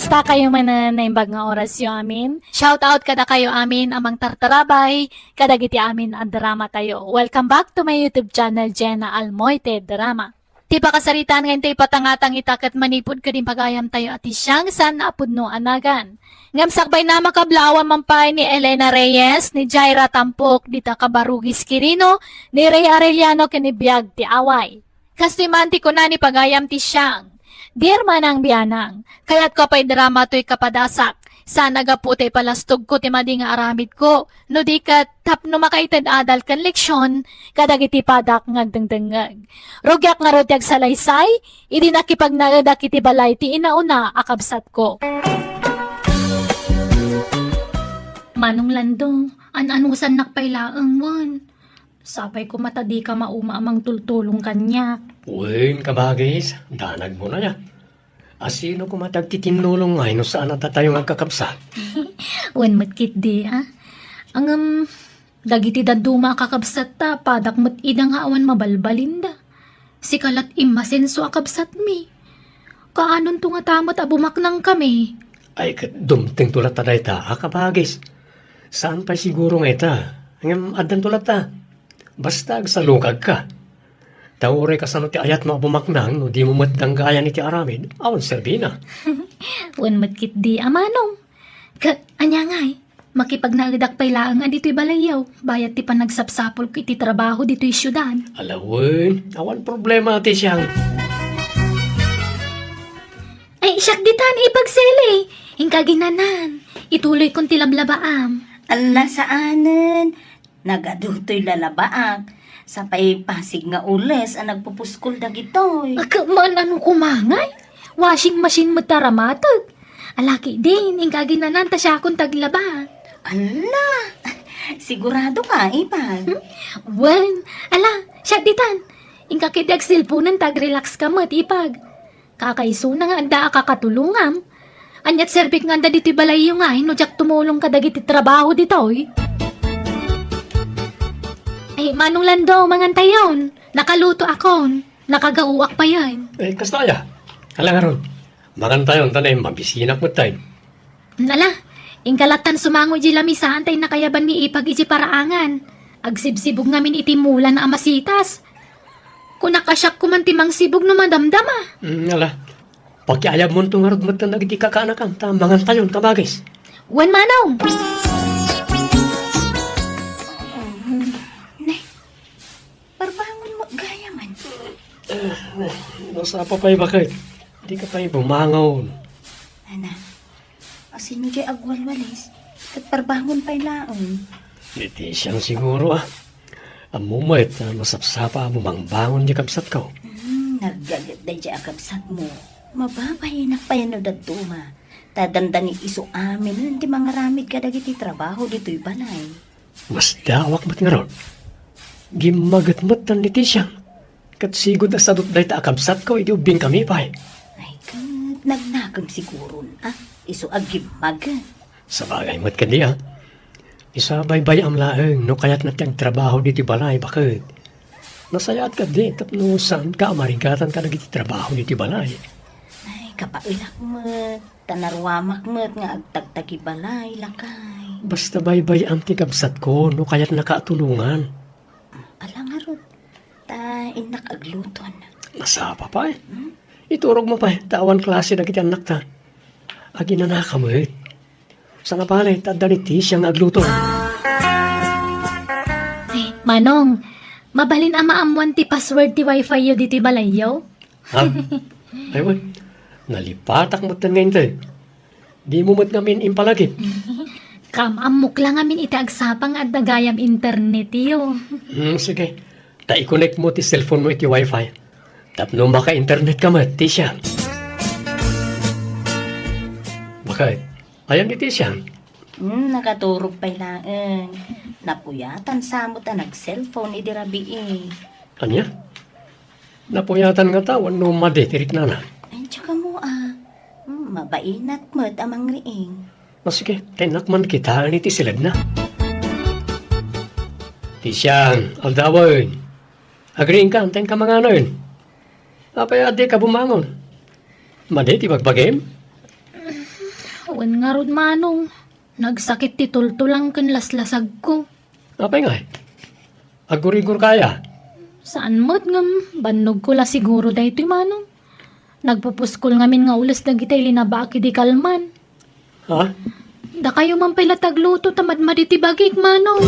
Kamusta kayo man na naimbag nga oras yo amin? Shout out kada kayo amin amang tartarabay, kadagiti amin ang drama tayo. Welcome back to my YouTube channel, Jenna Almoite Drama. Ti pakasaritan ngayon tayo patangatang itakat manipod ka din pagayam tayo at isyang san apud no anagan. Ngam sakbay na makablawan mampay ni Elena Reyes, ni Jaira Tampok, dita Kabarugis Quirino, ni Ray Arellano kinibiyag ti away. Kastimanti ko na ni pagayam ti siyang. Dear manang biyanang, kaya't ko pa'y drama to'y kapadasak. Sana gaputay palastog ko ti madi nga aramid ko. No di ka tapno makaitad adal kan leksyon, kadagiti padak ngagdengdengag. Rugyak nga rotyag salaysay, idi nakipagnagadak iti balay ti inauna akabsat ko. Manong Landong, an-anusan nakpailaang mon. Sapay ko matadi ka mauma amang tultulong kanya. Uwin, kabagis, danag mo na ya. Asino ko matagtitinulong ngay no saan at tayo nga kakabsat? Wen matkit di ha? Ang dagiti daduma kakabsat ta, padak mat idang awan mabalbalinda. Si kalat imasenso akabsat mi. Kaanon to nga tamot abumaknang kami. Ay, dumting tulat ta dahi ta, kabagis. Saan pa siguro nga ita? Ngam adan tulat ta. Basta agsalukag ka. Taure ka sa no ti ayat mo bumaknang, no di mo matdang gaya ni ti aramid, awan serbina. Wen matkit di amanong. Anya ngay, makipagnagadak pailaang adito'y balayaw, bayat ti panagsapsapol ko iti trabaho dito'y syudad. Alawin, awan problema ti siyang. Ay, siyak ditan ipagsele. Hingkaginanan, ituloy kong tilablabaam. Ala saanen, nagadutoy lalabaak. Sa pasig nga ules ang nagpupuskol dagitoy. Man ano kumangay? Washing machine mo taramatag. Alaki din, hingkaginanan ta siya akong taglaba. Ala, sigurado ka, Ipag. Wen, ala, siyak ditan. Hingkakidag silpunan tag-relax ka mat ipag. Kakaiso na nga anda kakatulungam. Anyat serbik nga anda dito'y balay yung nga, no jak tumulong ka dagiti trabaho dito'y. Ay, Manong Lando, mangantayon. Nakaluto akon. Nakagauak pa yan. Eh, kastaya. Alangaron, magantayon tanay mabisinak mo tayo. Nala, ingkalatan sumango di lamisan tay nakayaban ni ipag iti paraangan. Agsibsibog ngamin iti mula na amasitas. Kung nakasyak ko man timang sibog no madamdama. Ala, pakiayab mo itong harod mo tanag di kakanakan, tamangan tayo, kabagis. Wen Manong! Parbangon mo, gaya man. Nasa pa pa'y bakit? Di ka pa'y bumangaw. Ana, asino di agwalwalis, kat parbangon pa'y laon. Hindi siyang siguro Ang mumait na masapsapa mo bangon di kabsat ka. Naggalit day di akabsat mo. Mababayinak pa yan o daduma. Tadandani iso amin, di mga ramid ka dagiti trabaho dito'y balay. Mas dawak ba't nga ron? Gimagat-mat ng niti siyang. Kat sigod na sadot dahi ta akabsat ko, idiubing kami pa Ay, kat, nagnagam siguro iso agimag. Sa bagay mat ka di Isabay-bay am laeng, no kaya't natyang trabaho diti balay, bakit? Nasayat ka di, tapno saan ka amarigatan ka nagiti trabaho diti balay. Ay, kapailak mo, tanarwamak mo nga agtagtagi balay, lakay. Basta baybay ang tikabsat ko, no kaya't nakatulungan. Alangarot, ta inak agluton. Nasapa pa Iturog mo pa tawan klase na kiti anak ta. Agi na nakamit. Sa nga pala, tadaniti siyang agluto. Ay, Manong, mabalin ama amuan ti password ti wifi yo dito balayaw? Ha? Aywan, nalipatak mo tan ngayon tayo. Di mo mat ngamin impalagit. Kamamok lang amin iti agsapang at nagayam internet yo. Sige, ta-i-connect mo ti cellphone mo iti wifi. Tapno maka-internet ka mat, ti siya. Bakit? Ayan iti siya. Nakaturog pa'y laeng. Napuyatan sa mo ta nag-cellphone idirabi Anya? Napuyatan nga tawan no madetirik na na. Ay, tsaka mo mabainat mo't amang riing. Sige, tinakman kita ni ti silad na. Ti siyang, aldawan. Agreeing ka, antayin ka mga ano Apay adi ka bumangon. Madi, ti magbagim? Wen nga rod manong. Nagsakit ti tultulang kan laslasag ko. Apay nga, agurigur kaya. Saan mo't ngam, bannog ko la siguro dahito manong. Nagpupuskol ngamin nga ulas na gitay linabaki di kalman. Ha? Da kayo man pala tagluto tamad maditibagik manong.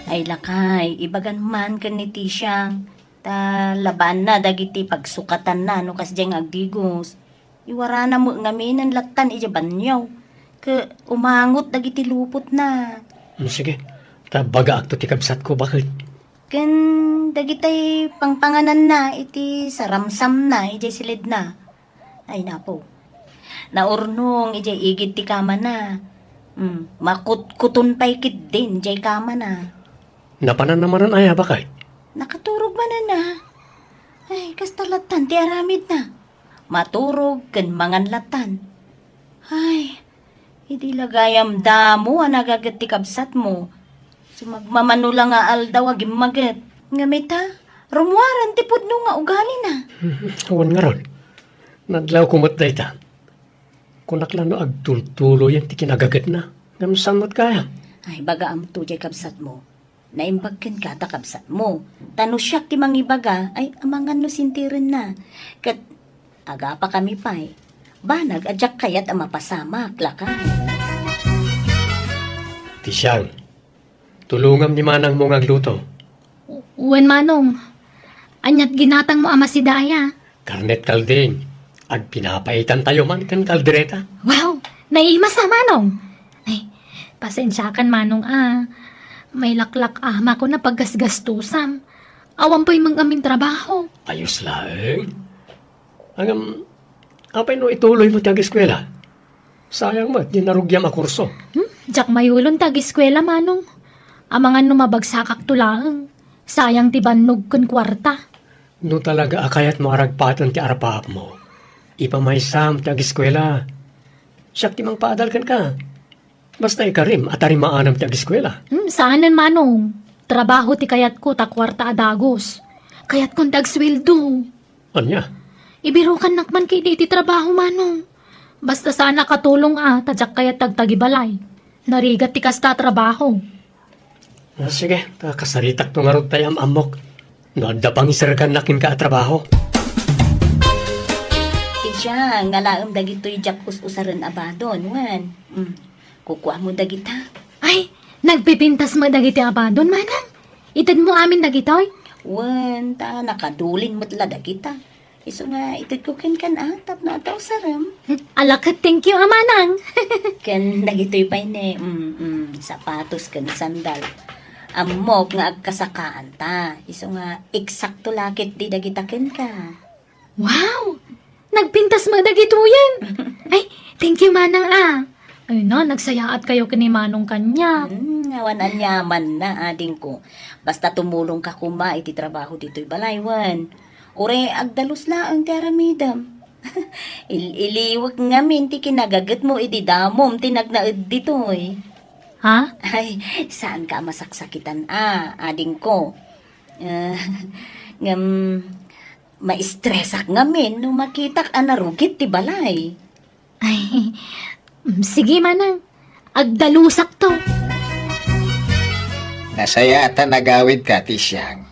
Ay lakay, ibagan man ka ni Tisyang. Ta laban na dagiti pagsukatan na no kas diyang agdigos. Iwara na mo ngamin ang latan ija banyaw. Ka umangot dagiti lupot na. Sige, tabaga akto ti kabsat ko, bakit? Ken dagitay pangpanganan na iti saramsam na ijay silid na. Ay napo. Naurnong ijay igid ti kama na. Makutkuton pa ikit din ijay kama na. Napanan naman ay, bakit? Nakaturog man na. Ay, kastalatan ti aramid na. Maturog ken mangan latan. Ay, hindi lagayam damo ang nagagat ti kabsat mo. Sumagmamano nga aldaw agim magat. Ngamit ha, rumuaran ti pudno nga ugali na. Awan nga ron. Nadlaw kumot da ita. Kunaklano agtultulo yan ti kinagagat na. Ngamsamot kaya. Ay, baga am to jay kabsat mo. Naimbagkan ka ta kabsat mo. Tano siyak ti mangibaga, ay amangan no sintirin na. Kat, aga pa kami pa'y. Banag adyak kayat ang mapasamak, lakay. Tisyang, tulungam ni manang mong agluto. Wen manong. Anyat ginatang mo ama si Daya. Karnet kalding. Ag pinapaitan tayo man kan kaldereta. Wow, naimas na manong. Ay, pasensya kan manong May laklak ama ko na paggasgastusam. Awan po'y mga aming trabaho. Ayos lang. Apay no ituloy mo tiyang eskwela. Sayang mo, di narugyam a kurso. Diyak mayulon tag eskwela manong. Amangan numabagsakak tulang. Sayang ti bannog kun kwarta. No talaga akayat mo aragpatan ti arapap mo. Ipamaysam tiyang eskwela. Siyak ti mang paadalkan ka. Basta ikarim at arimaanam tiyang eskwela. Saanan manong? Trabaho ti kayat ko ta kwarta adagos. Kayat kong tagsweldo. Anya? Ibirukan nakman kay di ti trabaho manong. Basta sana katulong tadyak kayat tagtagibalay. Narigat ti kasta trabaho. Sige, kasaritak to nga ron tayam amok. No, adda pang isargan nakin ka at trabaho. Tisyang, ngalaam dagito'y jak usaran abadon, wan. Kukuha mo dagita. Ay, nagpipintas mo dagiti abadon manang. Itad mo amin dagitoy. Wan, ta nakadulin mo't la dagita. Iso nga, itid ko ken tap na ataw saram. Alakat, thank you amanang. Ken dagito'y pa ne, sapatos ken sandal. Amok nga agkasakaan ta. Iso nga, eksakto lakit di dagita ken ka. Wow! Nagpintas mo dagito yan. Ay, thank you manang Ay na, nagsayaat kayo kini manong kanya. Ngawan anyaman na ading ko. Basta tumulong ka kuma iti trabaho dito'y balaywan. Ure agdalus laang ti aramidam. Iliwag ngamin ti kinagagat mo iti damom tinagnaed dito'y. Ha? Ay, saan ka masaksakitan ading ko? Maistresak ngamin no makitak anarugit ti balay. Ay, sige manang. Agdalusak to. Nasaya ata nagawid ka, Tisyang.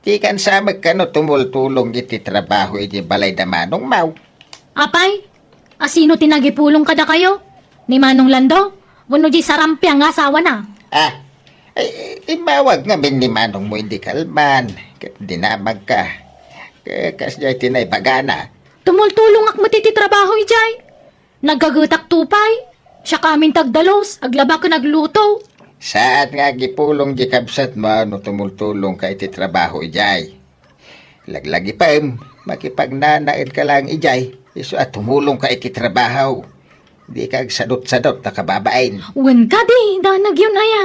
Di kan sa magkano tumultulong iti trabaho iti balay da manong mau. Apay, asino tinagipulong kada kayo? Ni Manong Lando? Wano di sarampi ang asawa na? Ay, imawag nga min ni manong mo hindi kalman. Dinamag ka. Kasya tinay bagana. Tumultulong ak matiti trabaho ijay. Nagagutak tupay. Siya kaming tagdalos. Aglaba ka nagluto. Saan nga gipulong di kabsat mo no tumultulong ka iti trabaho ijay. Laglagi pa makipagnanaid ka lang ijay. Iso at tumulong ka iti trabaho. Di kag sadot-sadot na kababain. Wen ka di, danag yun aya.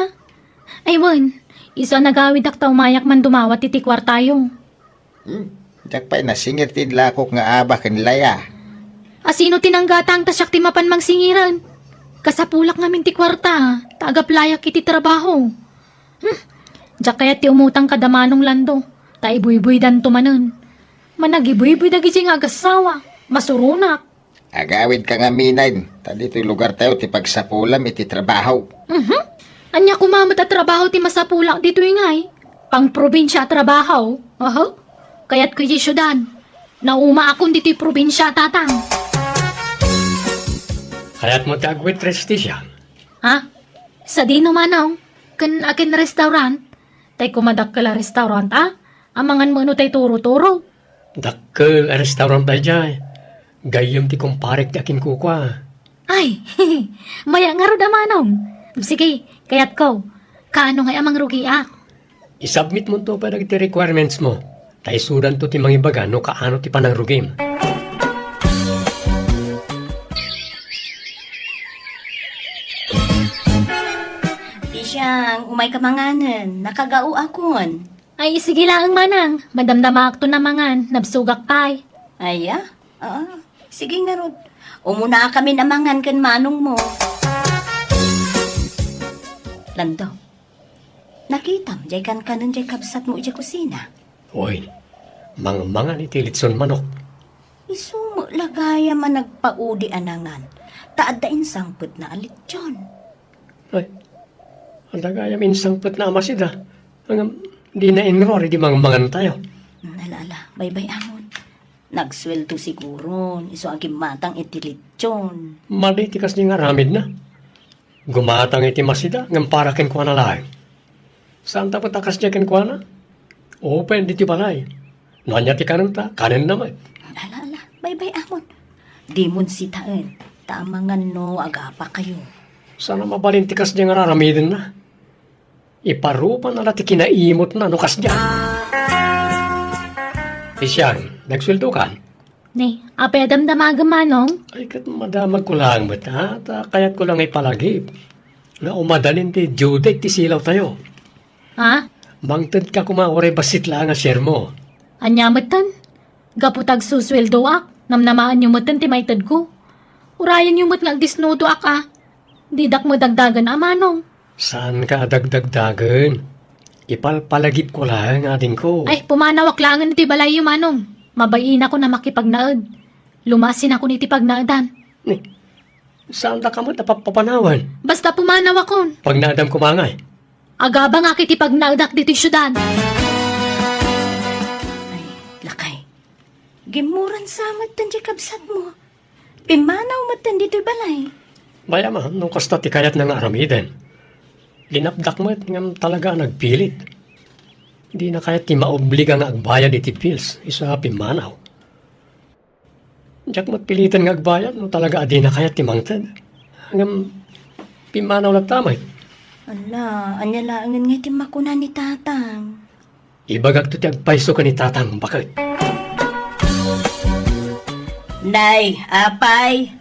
Ay wen, isa nagawid ak mayak man dumawat iti kwartayo. Dak pa'y nasingir tin lakok nga aba kanilaya. Asino tinanggatang tasyak ti mapan mang singiran? Kasapulak ngamin ti kwarta, tagaplayak iti trabaho. Diyak kaya ti umutang kadamanong Lando, ta ibuy-buy dan tumanan. Managibuy-buy dagi nga agasawa, masurunak. Agawid ka nga minay. Tadi ito'y lugar tayo, ti pagsapulam, iti trabaho. Anya kumamat at trabaho ti masapulang dito ingay. Pang probinsya trabaho. Kaya't ko yung syudad. Nauma akong dito yung probinsya, tatang. Kaya't mo ti agwaitress ti siya. Ha? Sa dino manong? Kan akin restaurant? Tay kumadak ka la restaurant, Amangan mo no tay turo-turo. Dakkel restaurant tayo dyan. Gayam ti kumparek ti akin kukwa. Ay, maya nga ro da manong. Sige, kaya't ko. Kaano nga amang rugi Isubmit mo to para ti requirements mo. Tay sudan to ti mangibaga no kaano ti panangrugim. Di siyang umay kamanganan, nakagao akon. Ay, sige lang manang. Madamdamak to na mangan. Nabsugak pay. Aya? Sige nga Rod. Umuna kami namangan kan manong mo. Lando, nakitam, jay kan kanan jay kabsat mo ija kusina. Oy, mangan iti litson manok. Isumo lagaya man nagpaudi anangan. Taad da insangput na alit John. Ay, ang tagayam insangpot na amasida. Di na inrori di mangan tayo. Nalala, baybay amon. Nagsweldo siguro, iso ang matang itilit John. Mali ti kas ni nga ramid na. Gumatang iti masida ngam para ken kuana laeng. Saan ta patakas niya ken kuana? Open diti balay. Nanya ti kanan ta, kanan naman. Alala, baybay amon. Di mon sitaan, tamangan no agapa kayo. Sana mabalintikas niya nga raramidin na. Iparupa na lati kinaimot na nukas niya. Isyan, nagsweldo ka? Ne, apay damdamagam manong. Ay, kat madamag ko lang ba't ha? Kaya't ko lang ipalagip. Na umadalin ti due date ti silaw tayo. Ha? Mangtad ka kumaore basit lang nga share mo. Anyamatan? Gaputag susweldo namnamaan yung matan ti maitad ko. Urayan yung mat nga disnodo Didak mo dagdagan manong. Saan ka dagdagdagan? Ipalpalagip ko lang ating ko. Ay, pumanawak langan ti balay yung manong. Mabayin ako na makipagnaad. Lumasin ako ni ti pagnaadan. Ni, saan ta ka mo napapapanawan? Basta pumanaw akon. Pag nadam kumangay. Agaba nga kiti pagnaadak dito syudad. Ay, lakay. Gimuran samat tan di kabsat mo. Pimanaw mo tan dito'y balay. Baya ma, nung kasta ti kayat na nga aramiden. Linapdak mo nga talaga nagpilit. Di na kaya ti maobliga nga agbayad iti pills. Isa pimanaw. Diyak magpilitan nga agbayad no talaga adi na kaya ti mangtad. Hanggang pimanaw lang tamay. Ala, anya laangan nga ti makuna ni tatang. Ibagag to ti agpaiso ka ni tatang bakit. Nay, apay.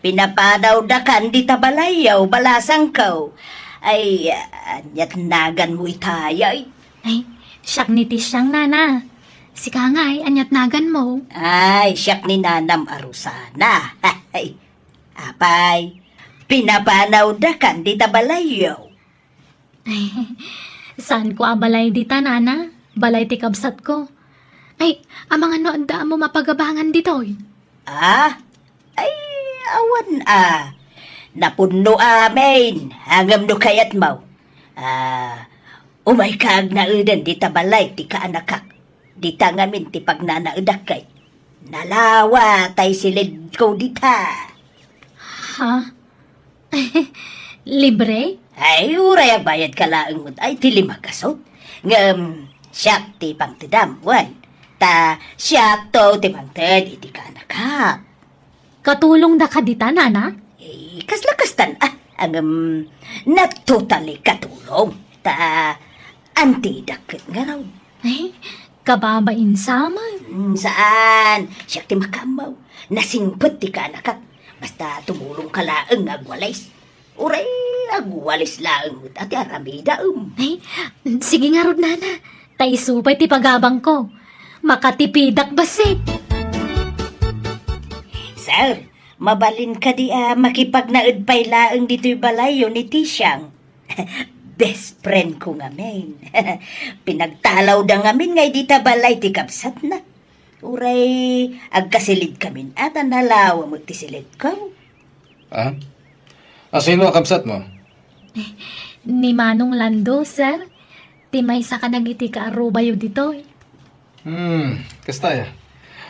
Pinapadaw da kan di tabalayaw, balasang kaw. Ay, anyat nagan mo itayay. Ay, siyak ni ti siyang nana. Sika nga anyat nagan mo. Ay, siyak ni nanam arusana. Ay, apay. Pinapanaw da kan di tabalayaw. Ay, saan ko abalay dita nana? Balay ti kabsat ko. Ay, amang ano anda mo mapagabangan ditoy? Ay, awan Napuno amin, hangam no kayat mau. Umay kag na udan di tabalay ti kaanakak. Di tangamin ti pagnanaudak kay. Nalawa tay silid ko dita. Ha? Libre? Ay, uray ang bayad ka laang mo ay ti lima kasot. Ngam, siyak ti pangtidam, wan. Ta, siyak to ti pangtid iti kaanakak. Katulong da ka dita nana? Kaslakastan, not totally katulong. Ta, anti-dakit nga raw. Ay, kababain sama. Saan? Siya ti makamaw. Nasingpot ti kaanakak. Basta tumulong ka laang agwalis. Uray, agwalis laang at aramida Ay, sige nga rod nana. Taisupay ti pagabang ko. Makatipidak basit. Sir, mabalin ka di makipagnaud pay laang dito'y balayo ni Tisyang. Best friend ko ngamin. Pinagtalaw da ngamin ngay dita balay ti kapsat na. Uray, agkasilid kami at ang nalawa mo tisilid ko. Ah? Sino kabsat mo? Ni Manong Lando, sir. Ti may sa kanagiti ka arubayo dito. Kasta ya.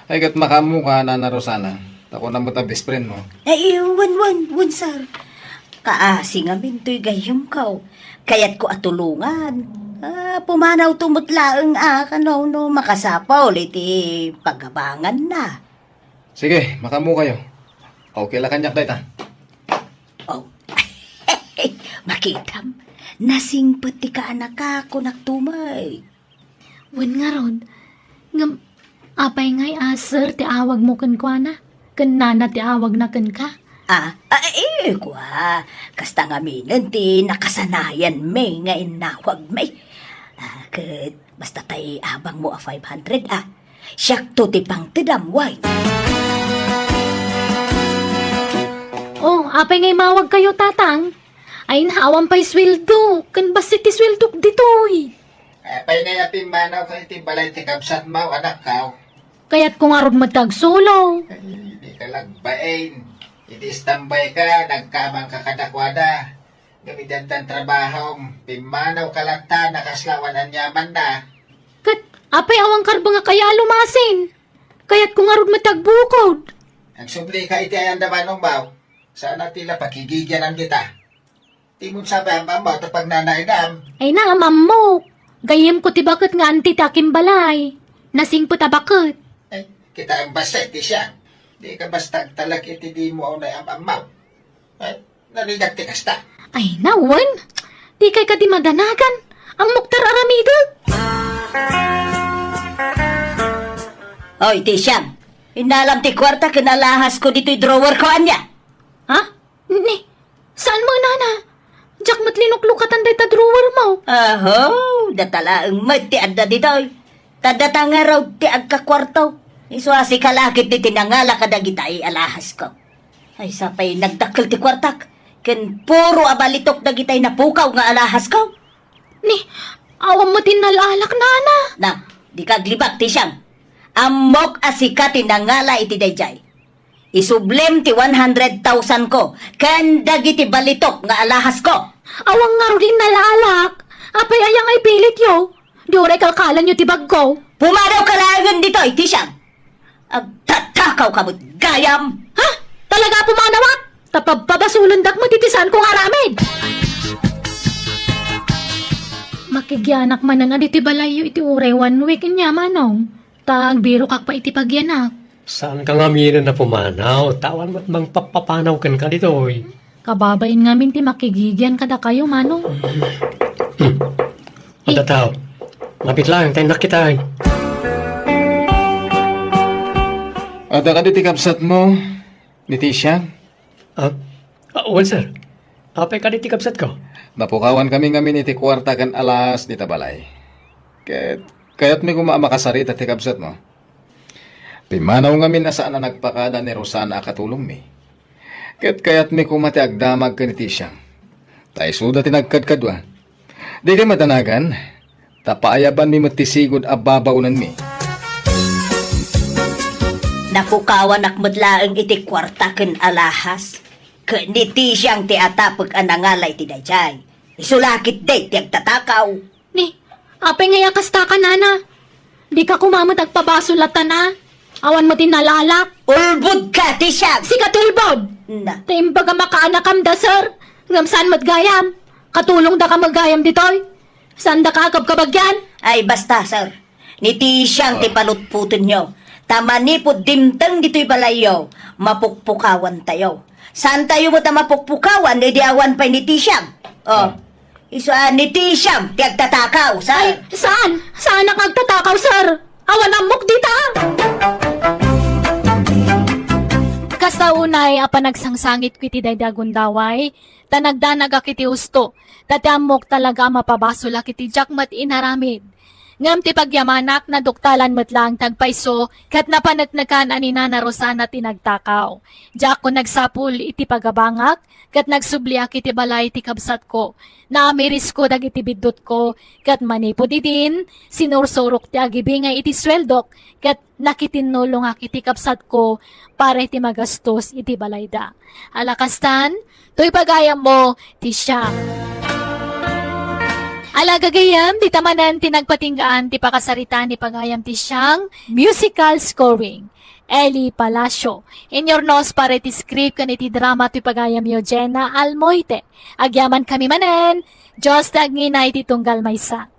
Ay kat makamuka na Rosana. Ako na mo ta best friend mo. Ay, wan, sir. Kaasi nga minto'y gayam ka. Kaya't ko atulungan. Pumanaw tumutlaang kanaw no makasapaw iti pagabangan na. Sige, makamu kayo. Okay lang kanyak dahita. Oh, makitam. Nasing pati ka anak ako nagtumay. Wen nga ron. Ngam, apay ngay sir, ti awag mo kan kwa na. Kan nana ti awag na kan ka. Kwa. Kasta nga minan ti nakasanayan may nga inawag may. Kat basta tay abang mo 500 Siyak to ti pang tidamway. Oh, apay ngay mawag kayo tatang. Ay naawan pa'y sweldo. Kan basit ti sweldo ditoy. Apay na yapin manaw ka iti balay ti kabsat mo, anak ka. Kaya't kung arod magtagsolo. Hindi ka lagbain. Iti standby ka, nagkamang kakadakwada. Gamitan ng trabaho, pimanaw ka lang ta, nakaslawan ang yaman na. Kat, apay awang karba nga kaya lumasin. Kaya't kung arod matagbukod. Ang subli ka iti ayan naman ng baw. Sana tila pakigigyanan kita. Timon sabi ang mama ito pag nanainam. Ay na, mo. Gayem ko ti bakit nga anti takim balay. Nasing po tabakit. Ay, kita ang basta iti siya. Di ka basta talag iti di mo na ang amaw. Ay, narigat ti kasta. Ay nawan. Di kay ka di madanagan. Ang Muktar Aramido. Oy, Tisyang. Inalam ti kwarta kinalahas ko dito'y drawer ko anya. Ha? Ni, saan mo nana? Jack matlinuklukatan day ta drawer mo. Aho, datalaang ti adda dito'y. Tadata nga raw ti agkakwarto. Isuasi kalakit ni tinangala kadagitay alahas ko. Ay sapay nagdakkel ti kwartak. Ken puro abalitok dagitay na pukaw nga alahas ko. Ni, awam mo tinalalak nana. Na, di kaglibak ti siyang. Amok asika tinangala iti dayjay. Isublem ti 100,000 ko. Ken dagiti balitok nga alahas ko. Awang nga rin nalalak. Apay ayang ay pilit yo. Di oray kalkalan yo ti bag ko. Pumadaw ka lang dito, iti siyang. Agtatakaw ka mo't gayam. Ha? Talaga pumanawak? Tapababasulandak mo titisan kong aramid. Makigyanak man na diti balayo iti uray 1 week niya manong. Taang biro kak pa iti pagyanak. Saan ka nga mina na pumanaw? Tawan mo't mang papapanaw kan ka dito, oy. Kababain nga minti makigigyan kada kayo manong. Ada tao. Mapit lang, tayo nakita. Ada ka di kabsat mo, ni Tisha? Well, sir. Apay ka diti kabsat ko. Napukawan kami ngamin iti kwarta kan alas di tabalay. Kaya't may kumamakasarita ti kabsat mo. Pimanaw ngamin na saan na nagpakada ni Rosana katulong mi. Kaya't may kumati agdamag ka ni Tisha. Tay suda tinagkadkadwa. Di ka matanagan, tapaayaban mi matisigod ababaunan mi. Napukawan akmadlaang iti kwarta ken alahas. Kaniti siyang ti atapag anangalay ti dayjay. Isulakit day ti agtatakaw. Ni, apay nga yakasta ka nana. Di ka kumamot agpabasulatan na. Awan mo tinalalak. Ulbud ka ti siyang. Si katulbod. Na, Taimbaga makaanakam da sir. Ngamsan matgayam. Katulong da ka maggayam ditoy. Saan da ka kabagyan? ay basta sir. Niti siyang ti palutputin nyo. Tamanipod dimtang dito'y balayo. Mapukpukawan tayo. Saan tayo mo ta mapukpukawan? Di awan pa ni Tisham. Oh. Ni Tisham, ti agtatakaw, Ay, sir. saan? Saan ang agtatakaw, sir? Awan ang muk dita! Kasta unay, apa nagsangsangit ko iti daydagundaway, tanagdanag akiti usto, tati amok talaga mapabasula kiti jakmat inaramid. Ngam ti pagyamanak na duktalan mo't lang tagpaiso, kat napanatnakan anina na Rosana tinagtakaw. Diyak ko nagsapul iti pagabangak, kat nagsubliak iti balay ti kabsat ko. Naamiris ko dagiti bidot ko, kat manipod idin, sinursurok ti agibingay iti sweldok, kat nakitinulong ak iti kabsat ko, para iti magastos iti balay da. Alakastan, to'y pagayam mo, ti siya. Alagagayam, di tamanan tinagpatinggaan ti pakasaritan ni pagayam ti siyang musical scoring. Eli Palacio. In your nose para ti script kan iti drama ti pagayam yo Jenna Almoite. Agyaman kami manen, Diyos tagngina iti tunggal maysa.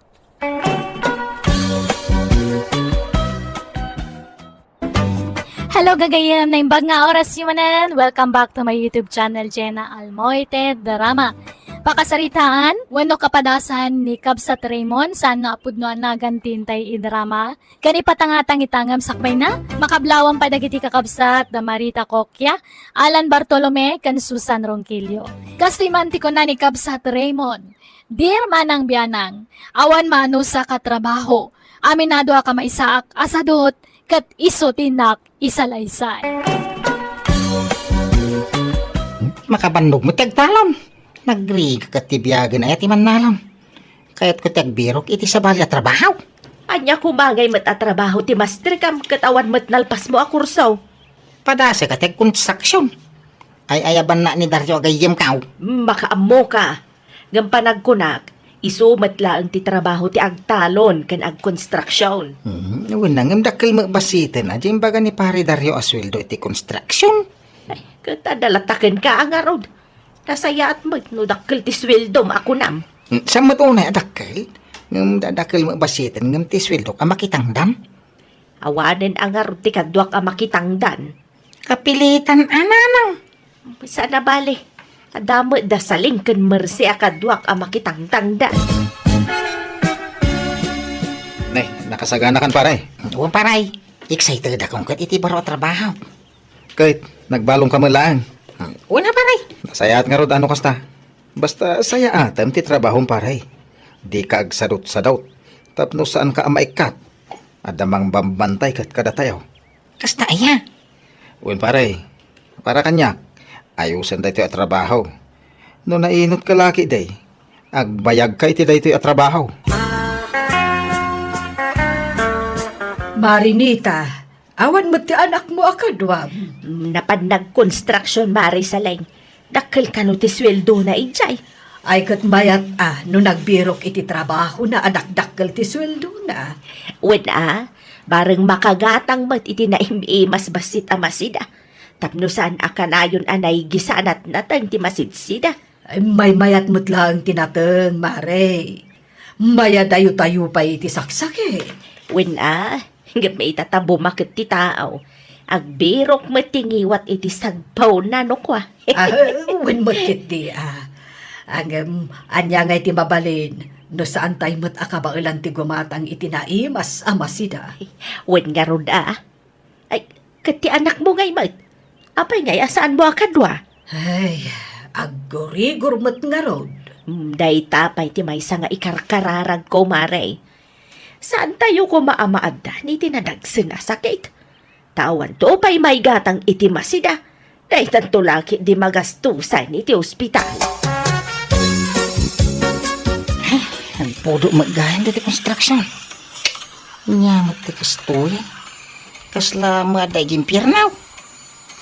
Hello gagayam, na imbag nga oras yung manen. Welcome back to my YouTube channel, Jenna Almoite Drama. Pakasaritaan, wano kapadasan ni Kabsat Raymond saan nga apudno na gantintay idrama. Kani patangatang itangam sakbay na, makablawang padagiti kakabsat da Marita Kokya, Alan Bartolome, kan Susan Ronquillo. Kastimanti ko na ni Kabsat Raymond, Dear manang biyanang, awan mano sa katrabaho, aminado ka maisaak asadot, kat iso tinak isalaysay. Makabandog mo tagtalon. Nagrig ka tibiyagan ay ati man nalam. Kaya't ko tagbirok iti sa balya trabaho. Anya kumagay matatrabaho ti master kam katawan mat nalpas mo a kursaw. Padasa ka tag konstruksyon. Ay ayaban na ni Dario agayem kao. Makaamo ka. Ngam panagkunak, isumat lang ti trabaho ti agtalon kan ag construction. Unang ang dakil magbasitin na dyan baga ni pare Dario asweldo iti konstruksyon. Ay, katadalataken ka ang arod. Nasaya at mo, no dakil ti sweldom ako nam. Sa matuna dakil, ngam dadakil magbasitin ngam ti sweldo ka makitangdam. Awanen ang arod ti kadwak a makitangdan. Kapilitan ananang. Sana bali. Adamo da saling ken mersi a kadwak a makitangtangdan. Nay, nakasagana kan pare. Uwan paray, excited akong kat iti baro trabaho. Kahit nagbalong ka man lang. Una paray. Nasayaat nga rod ano kasta. Basta saya atam ti trabahong pare. Di ka agsadot-sadot. Tapno saan ka amaikat. Adamang bambantay kat kada tayo. Kasta aya. Uwan pare, para kanya, ayusan tayo at trabaho. No nainot ka laki day, agbayag ka iti day at trabaho. Marinita, awan mo ti anak mo akadwam. Napanag construction mari sa leng. Dakil ka no ti sweldo na ijay. Ay kat mayat no nagbirok iti trabaho na anak-dakkel ti sweldo na. Wala, bareng makagatang mat iti naimimas basit a masida. Tapno saan akanayon anay gisanat natang ti masidsida. Ay may mayat mo't lang tinateng, mare. Maya dayo-tayo pa iti saksake. Wala, hinggat may itatabo makit ti tao. Agbirok matingiwat iti sagpaw na no kwa. Wen mo't kit di anya nga iti mabalin, no saan tayo mo't akabailan ti gumatang iti naimas amasida. Wen nga rod Ay, kati anak mo ngay mat. Apay ngay, asaan mo akadwa? Ay, aggurigor mo't nga rod. Day tapay ti maysa nga ikarkararag ko mare. Saan tayo ko maamaadda ni tinadagsin na sakit? Tawan to pa'y may gatang iti masida. Day tanto laki di magastusan iti ospital. Ang pudo magahin dito construction. Nyamot ti kastoy. Kasla mga daigin pirnaw.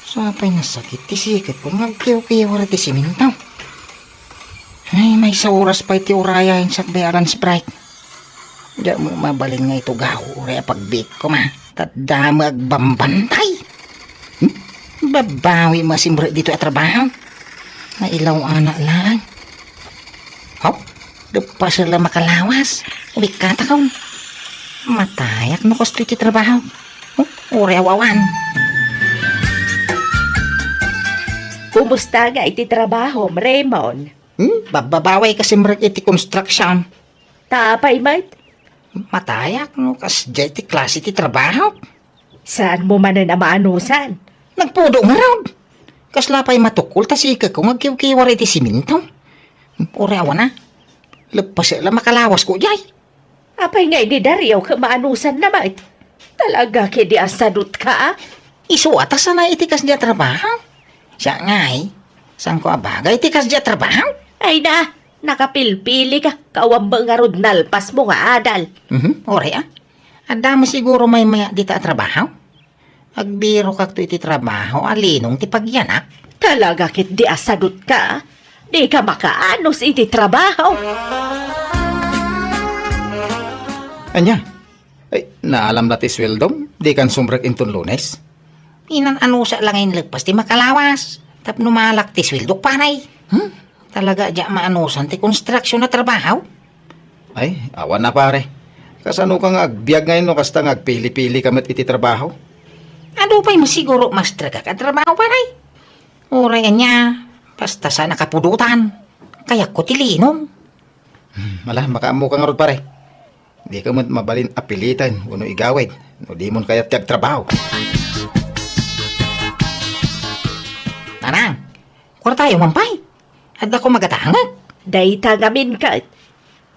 Sapay nasakit ti sikit po magkiw-kiw wala ti simintaw. Ay, may sa oras pa iti urayahin sa bayaran Sprite. Diya mo mabalin nga ito gaho uraya pagbit ko ma. Tadama agbambantay. Babawi masimbre dito at trabaho. Nailaw anak lang. Hop, pa sila makalawas. Ubikata ka. Matayak no kosto iti trabaho. Urewawan. Kumusta nga iti trabaho, Raymond? Babaway kasi mrag iti construction. Tapay, mate. Matayak no kas iti klase iti trabaho. Saan mo man na maanusan? Nagpudo nga raw. Kaslapay matukol ta sika kung agkiw-kiwar iti siminto. Urewa na. Lepas sila makalawas ko jay. Apay nga ni Dario ka maanusan naman. Talaga kidi asadot ka, ah. Isu atas na itikas dia trabaho. Siya ngay, saan ko abagay itikas dia trabaho? Ay na, nakapilpili ka. Kawamba nga rod nalpas mo nga adal. Ore ah. Adamo siguro may maya dita trabaho. Agbiro kak to iti trabaho, alinong ti pagyanak. Talaga kit di asadot ka, ah. Di ka makaanos iti trabaho. Anya? Ay, naalam na ti sweldom? Di kan sumrek inton Lunes? Inan anusa lang yung lagpas ti makalawas. Tap numalak ti swildok panay. Talaga dya maanusan ti construction na trabaho. Ay, awan na pare. Kasano ka nga agbyag ngayon no kasta nga agpili-pili kamat iti trabaho? Ano pa'y masiguro mas traga ka trabaho panay? Oray niya, basta sa nakapudutan. Kaya ko tilinong. Mala, makaamo ka nga rod pare. Di ka mat mabalin apilitan, uno igawid. No di mon kaya tiyag trabaho. Tanang, kura tayo mampay. At ako magatangag. Dahita ngamin ka.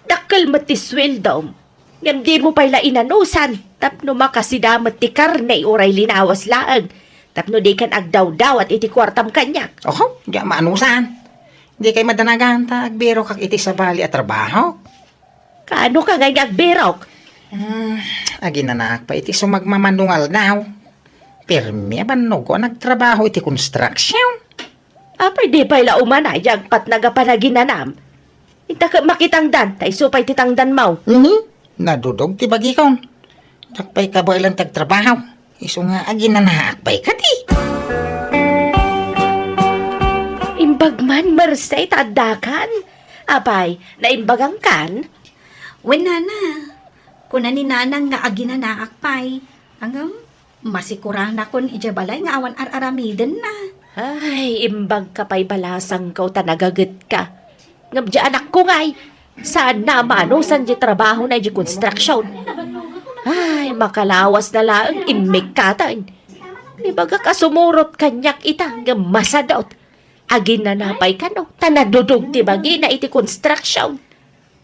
Dakal matiswildom. Ngam di mo pala inanusan. Tapno makasidamat ti karne oray linawas laang. Tapno di kan agdaw-daw at iti kwartam kanyak. Oh, di maanusan. Di kay madanagan ta, agbiro kak iti sa bali at trabaho. Kaano ka nga agberok? Aginanak pa iti sumagmamanungal daw. Pirmi abanog ko nagtrabaho iti construction. Apay di pala umanayag pat nagapanaginanam. Ita makitang dan, tay supay titangdan mau. Nadudog ti bagi kon. Takpay ka ba ilang tagtrabaho? Iso nga aginanaakpay ka di. Imbagman marsay tadakan. Apay, naimbagang kan? Wen nana, kuna ni nanang nga aginanaakpay. Hanggang masikura na kon ijabalay nga awan ar-aramiden na. Ay, imbag ka pa'y balasang ko tanagagat ka. Ngam di anak ko ngay. Saan na manusan di trabaho na di construction. Ay, makalawas na lang imik katan. Ibaga ka sumurot kanyak ita ngam masadot. Agin na napay ka no. Tanadudog ti bagi na iti construction.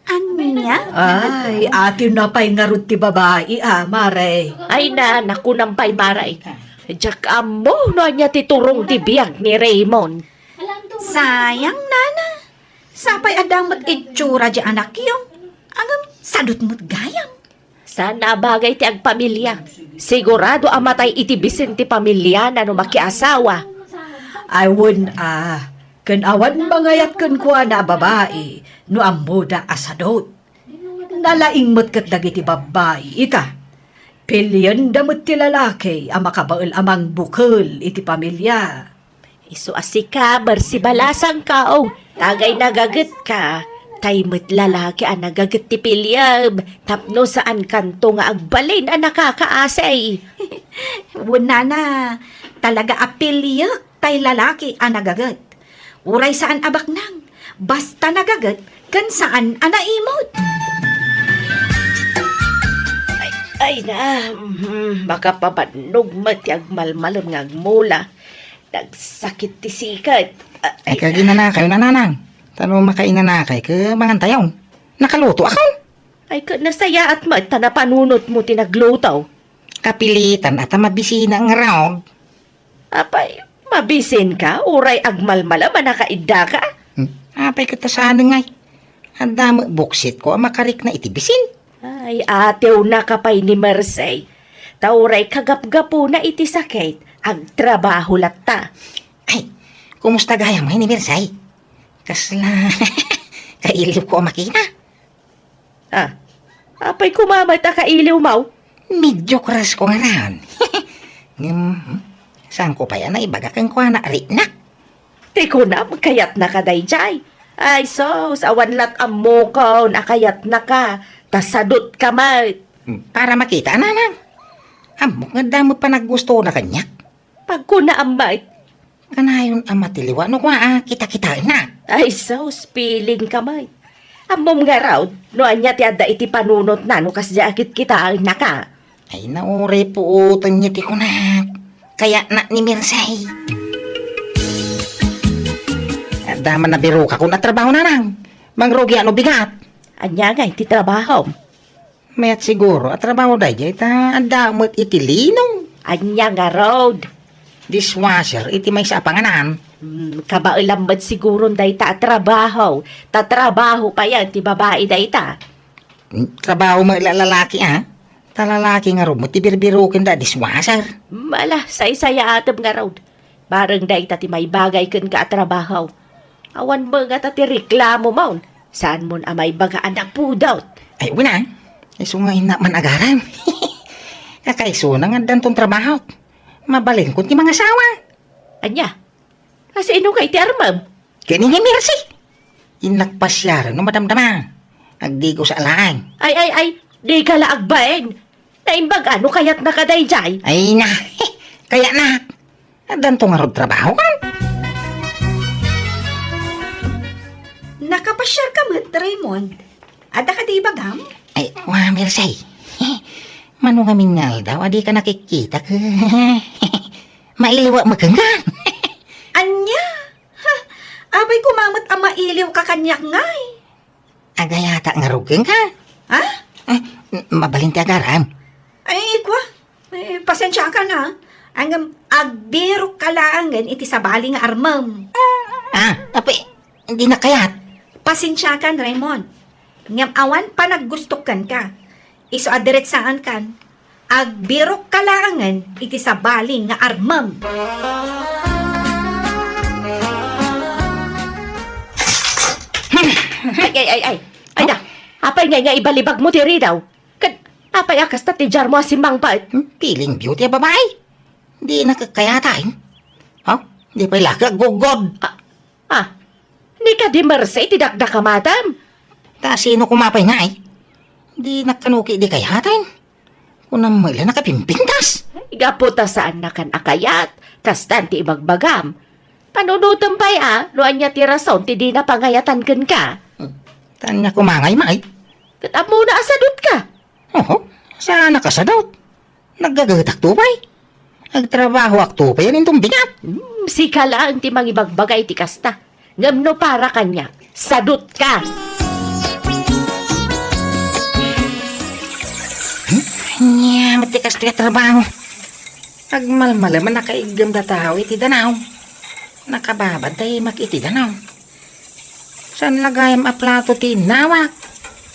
Anya? Ay, atin na pa'y ngarot ti babae mare. Ay na, nakunampay maray. Diyak amo, no niya titurong ti biyag ni Raymond. Sayang, nana. Sapay adamot itsura di anak yung. Angam, sadot mo't gayam. Sana bagay ti agpamilya. Sigurado amatay iti bisin ti pamilya na no makiasawa. Ay, wun kan awan mangayat kan kuha na babae, no amuda asadot. Nalaing mo't kat dagiti babae, ika. Pilyan damot ti lalaki, ang makabaal amang bukol iti pamilya. Iso asika, barsi balasang kao. Tagay nagagat ka. Taymit lalaki ang nagagat ti pilyab. Tapno saan kanto nga agbalin ang nakakaasay. Wala na, talaga apilyak tay lalaki ang nagagat. Uray saan abak nang, basta nagagat, kan saan anaimot. Ay na, baka pabanog mati agmalmalon nga agmula. Nagsakit ti sikat. Ay kaginanakay na nanang. Tano makainanakay ka mangantayaw. Nakaluto ako. Ay ka nasaya at mata na panunot mo tinaglutaw. Kapilitan at mabisina ang round. Apay, mabisin ka? Uray agmalmala manakaida ka? Apay ka tasaan ngay. Ang dami buksit ko ang makarik na itibisin. Ay, atew na kapay ni Mersey. Tauray kagap-gapo na iti sakit. Agtrabaho latta. Ay, kumusta gaya mo ni Mirsay? Kasla, kailiw ko ang makina. Apay kumamata ka iliw mau. Medyo kras ko nga ran. Saan ko pa yan na ibaga kang kwa na rin na? Tiko na, kayat na ka dayjay. Ay, sos, awan lat amo ko, nakayat na ka. Tasadot ka mat. Para makita nanang. Amok nga damo pa naggusto na kanyak. Pag ko na amay, Kanayon ang matiliwa no kwa kita-kita na. ay sos, piling ka mat. Amom nga raw, no anya ti adda iti panunot na, no kasjakit kita na ka. Ay naure po utan niya ti kunak. Kaya na ni Mirsay. Daman na biro ka kung natrabaho na nang. Mangrugi ano bigat. Anya nga iti trabaho. Mayat siguro at trabaho da jay ta adamot iti linong. Anya nga road. Dishwasher iti may sa panganan. Kabailambat siguro day ta trabaho. Tatrabaho pa yan ti babae day ta. Trabaho mo lalaki Talalaki nga ro mo ti birbirukin da dishwasher. Mala, say-saya atab nga road. Barang day ta ti may bagay kun ka trabaho. Awan mo nga ta ti reklamo maun. Saan mo amay baga anak pudot? Ay wala. Iso nga ina man agaran. Kakaiso na nga dantong trabaho. Mabalin ko ti mga asawa. Anya? Kasi ino kay ti armam? Kini nga Mercy. Inakpasyar no madamdama. Agdigo sa alaan. Ay, di ka laagbaen. Naimbag ano kaya't nakadayjay? Ay na. Kaya na. Dantong nga ro trabaho ka. Nakapasyar ka mat, Raymond. Ada ka di bagam? Ay, Mercy. Mano nga mingal daw, adi ka nakikita ka. Mailiwa magkanggan. Anya? Ha, abay kumamot ang mailiw ka kanyak ngay. Agayata nga rugeng ka. Ha? Mabalinti agaram. Ay, kwa. Ay, pasensya ka na. Ang agbiro kalaangan iti sabali nga armam. Api, hindi na kayat. Pasensya kan, Raymond. Ngam awan pa naggustukan ka. Iso adiret saan kan. Agbiro kalaangan iti sabali nga armam. Ay. Ay na, apay nga ibalibag mo tiri daw. Apay akas ta ti jar mo asimang pa. Piling beauty babae. Hindi nakakayatain. Di pa ilaka gugod. Ni ka di merse ti dakdak ka madam. Ta sino kumapay nga Di nakanuki di kayatain. Kunang mula nakapimpintas. Igaputa saan na kan akayat. Kastan ti ibagbagam. Panunutom pa'y luan niya ti rason ti di na pangayatan ken ka. Tanya kumangay may. Katap mo na asadot ka. Saan nakasadot? Naggagatak tupay. Nagtrabaho ak tupay yan itong bingat. Si lang ti mangibagbagay ti kasta. Ngamno para kanya. Sadot ka. Nya, matikas tiya trabaho. Agmalmalaman nakaigam da tao iti danaw. Nakababad tayo makiti danaw. Saan lagayam a plato ti nawak?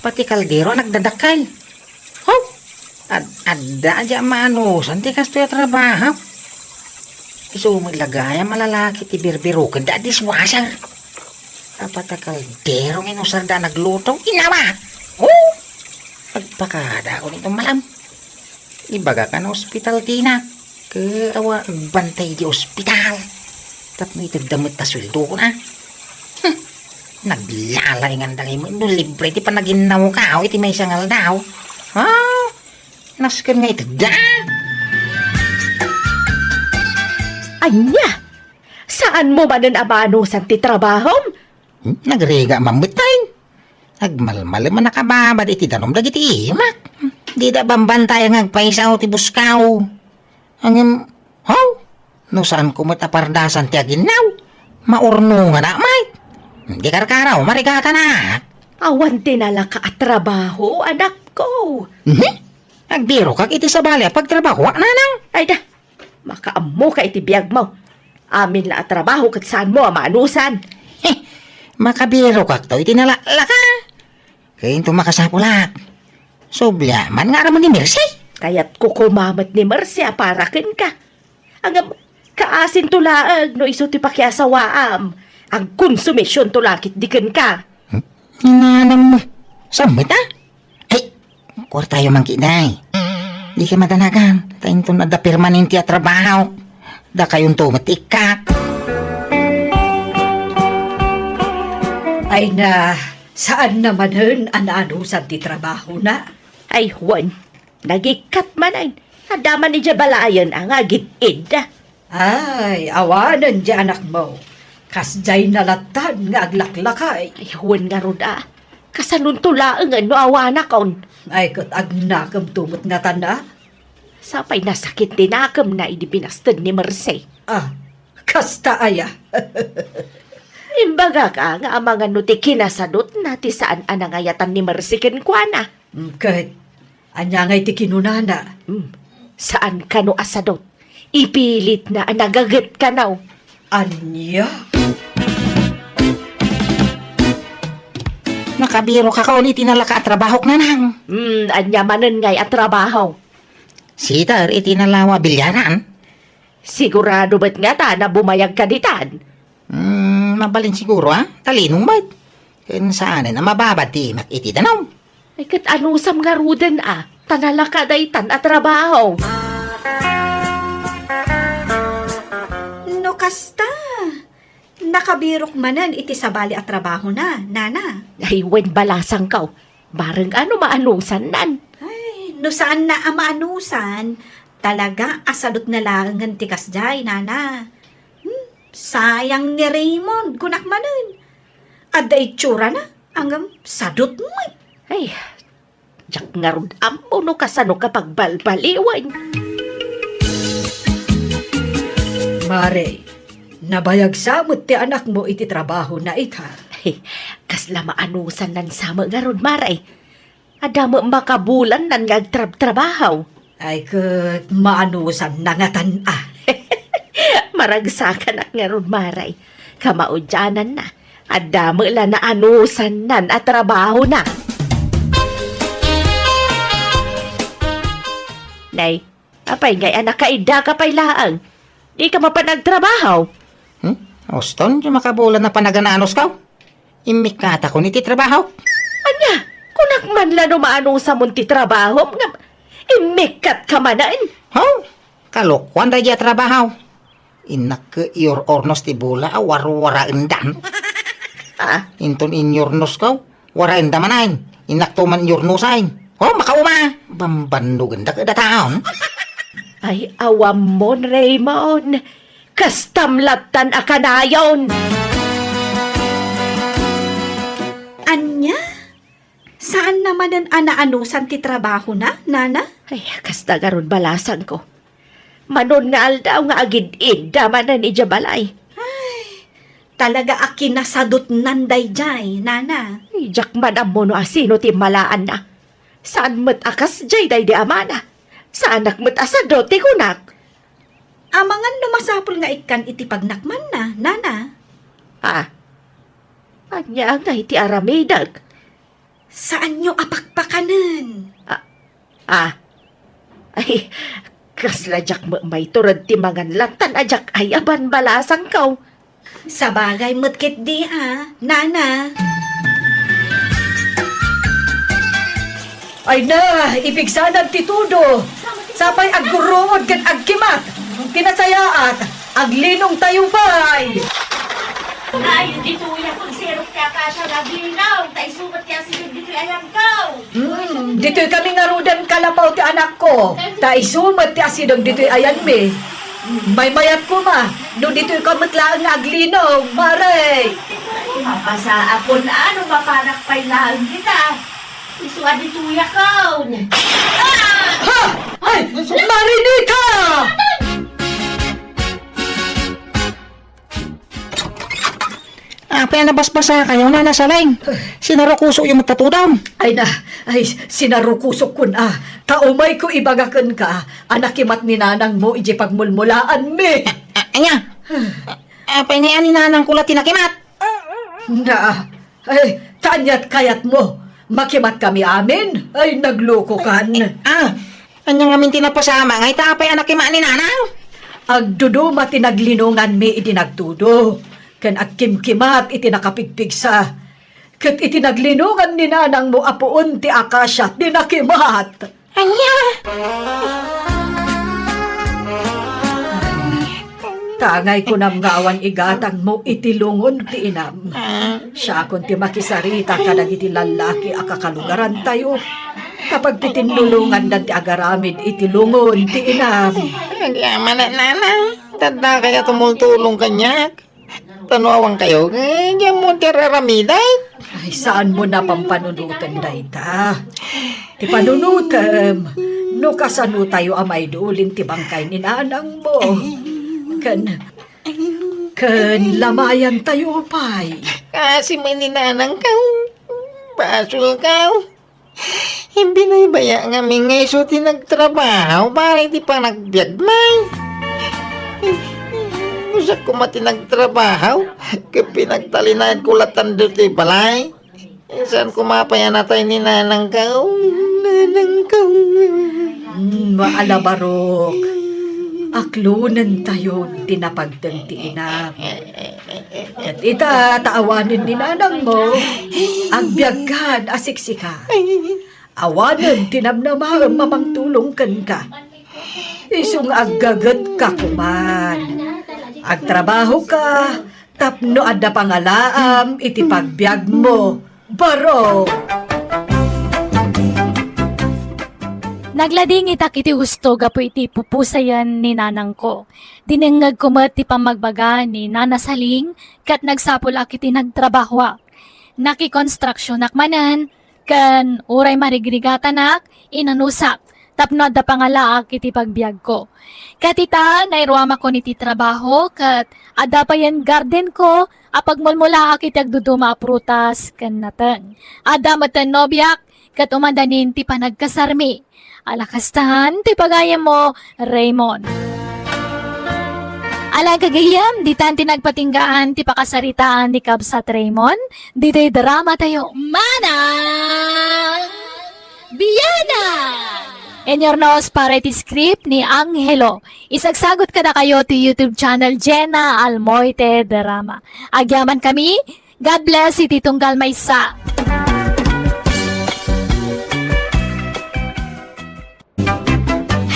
Pati kaldero nagdadakal. Adda dya manusan ti kas tiya trabaho. Iso maglagayam malalaki ti birbirukan da dishwasher. Apat a kaldero minusar da nagluto. Inawa! Pagpakada ko nitong malam. Ibaga ka na ospital, Tina. Kaawa, bantay di ospital. Tap may tagdamot na sweldo ko na. Naglalay nga dali mo. No, libre ti pa naginaw ka. Iti may sangal daw. Naskan nga ito da. Anya? Saan mo man ang amanusan ti trabahom? Nagrega mamutay. Nagmalmal man nakababad iti danom dagiti imak. Di da bambantay ang agpaisaw ti buskaw. Angim, no saan ko matapardasan ti aginaw? Maurno nga na, may. Di karkaraw, marigata na. Awan tinala ka at trabaho, anak ko. Agbiro kag iti sa bali pagtrabaho, nanang. Ay da, makaammo ka iti biyag mo. Amin la at trabaho kat saan mo amanusan. Makabiro kag to iti nalalaka. Kain to makasapulak. Sobya man nga ramon ni Mercy. Kaya't kukumamat ni Marcia para ken ka. Ang kaasin tulaag no iso ti pakyasawaam. Ang konsumisyon tulakit di ken ka. Nanang mo. Samit Ay, kwarta yung mangkinay. Di ka matanagan. Tayin to na da permanente at trabaho. Da kayong tumatikak. Ay na, saan naman hun anaanusan ti trabaho na? Ay Juan, nagikat man ay. Adaman ni Jabalayan ang agit-id. Ay, awanan di anak mo. Kasjay nalatan nga aglaklakay. Ay Juan nga roda. Kasanun tulaang no awana kon. Ay, kat agnakam tumot nga tanda. Sapay nasakit din akam na idibinastad ni Merce. Kasta aya. Imbaga ka nga ang mga nuti kinasadot na ti saan anangayatan ni Merce ken kuana. Kahit Anya ngay ti kinunana. Saan ka no asadot? Ipilit na nagagat ka naw. Anya? Nakabiro ka ulit tinala ka at trabaho na nang. Anyamanan ngay at trabaho. Sitar, itinalawa bilyaran. Sigurado ba't nga ta na bumayag ka ditan? Mabalin siguro talinong ba't? Kung saan na mababad ti makiti tanaw. Ay kat anusam nga ruden tanala ka daytan at trabaho. No kasta. Nakabirok manan iti sabali at trabaho na, nana. Ay wen balasang kaw. Bareng ano maanusan nan. Ay, no saan na amaanusan, talaga asadot na lang ang tikas jay, nana. Sayang ni Raymond, kunak manan. Ada itsura na, hanggang sadot mo. Ay, jak nga rud ampo no kasano kapag balbaliwan. Mare, nabayag samot ti anak mo iti trabaho na ita. Ay, kasla maanusan nan sama nga rod maray. Adamo makabulan nan nga trabaho. Ay kat maanusan na nga tan. Maragsakan at nga rod maray. Kamaudyanan na. Adamo la na anusan nan at trabaho na. Nay, apay ngay anak kaida ka pay laang. Di ka mapanagtrabaho. Auston, yung makabulan na panagananos ka. Imikata ko niti trabaho. Anya, kunak man la no maanong sa munti trabaho. Imikat ka manan. Kalokwan da trabaho. Inak ke ior ornos ti bola warwara endan. Inton inyornos ka, wara enda manain. Inak to man iornosain. Makauma. Bambando ganda ka dataon. Ay, awam mon, Raymond. Kastamlatan akanayon. Anya? Saan naman ang anaanusan ti trabaho na, nana? Ay, kasta garon balasan ko. Manon nga aldaw nga agid-id damanan ija balay. Talaga akin nasadot nanday jay, nana. Ijak man mo no asino ti malaan na. Saan mat akas jay day di amana? Saan mat asado ti kunak? Amangan lumasapol nga ikan iti pagnakman na, nana. Anya nga iti aramidag. Saan nyo apakpakanan? Ay, kasladyak mo may turad ti mangan lantan ajak ay aban balasang kaw. Sa bagay mutkit di nana. Ay na, ipigsanag ti tudo. Sapay agguruod kan agkimat. Tinasayaat, aglinong tayo pa'y. Ay, dito yan kung sirok ka sa naginaw. Tay sumat kaya sige dito ayang kaw. Dito'y kami ngarudan kalapaw ti anak ko. Ta isumat ti asidog dito'y ayan me. May mayat ko no dito'y kamatlaan nga aglinaw, maray. Mapasa apon ano mapanak pa'y lahal kita. Isuwa dito ya kaw. Ha! Ay! Marinig ka! Apa yan nabasbasa kayo na nasa laing? Sinarukuso yung matatudaw. Ay, sinarukusok ko na. Kaumay ko ibagakan ka. Anakimat ni nanang mo, iji pagmulmulaan me. Anya? Apa yan ni nanang kulat tinakimat? Ay, tanyat kayat mo. Makimat kami amin. Ay, nagloko kan. Anya nga min tinapasama nga ita apay anak kimaan ni nanang? Agdudo matinaglinungan me itinagtudo. Kan agkimkimat itinakapigpigsa. Kat itinaglinungan ni nanang mo apuon ti akasya tinakimat. Anya? Tangay ko nam ngawan igatang mo itilungon ti inam. Siya kun ti makisarita kadag iti lalaki akakalugaran tayo. Kapag titinulungan dan ti agaramid itilungon ti inam. Nagyaman na nanang. Tanda kaya tumultulong kanyak. Tanuawang kayo, ganyan mo tiraramiday. Ay, saan mo na pampanunutan dayta? Ti panunutam, no kasano tayo amay dulin ti bangkay ni nanang mo. Kan lamayan tayo pay. Kasi may ninanang kaw. Basul kaw. Hindi na ibaya nga mingay so tinagtrabaho, para hindi pa nagbiagmay. Usak ko mati nagtrabaho, kapinagtalinayan ko latan dito balay. Saan kumapaya na tayo ni nanang ka? Nanang ka. Maalabarok. Aklunan tayo tinapagtang inap. At itataawanin ni nanang mo, ang biyagkan asiksika. Awanan tinamnama ang mamang tulong kan ka. Isung agagat ka kuman. Agtrabaho ka, tapno adda pangalaam, iti pagbiag mo. Baro! Naglading itak iti gusto gapo iti pupusayan ni nanang ko. Dinengag kumat ti pamagbaga ni Nana Saling kat nagsapulak iti nagtrabaho. Naki-construction akmanan kan uray marigrigatanak inanusak tapno adda pangalaak iti pagbiag ko. Katita nairuama ko niti trabaho kat adda pa yan garden ko apag mulmulaak iti agduduma a prutas kan natan. Adda matan nobyak kat umandanin ti panagkasarmi. Alakastahan, ti pagayam mo, Raymond. Alagagayam, di tan tinagpatinggaan, ti pakasaritaan ni Kabsat Raymond, di tay drama tayo, Mana! Biana! In your nose para iti script ni Angelo. Isagsagot ka na kayo ti YouTube channel Jenna Almoite Drama. Agyaman kami, God bless iti tunggal maysa.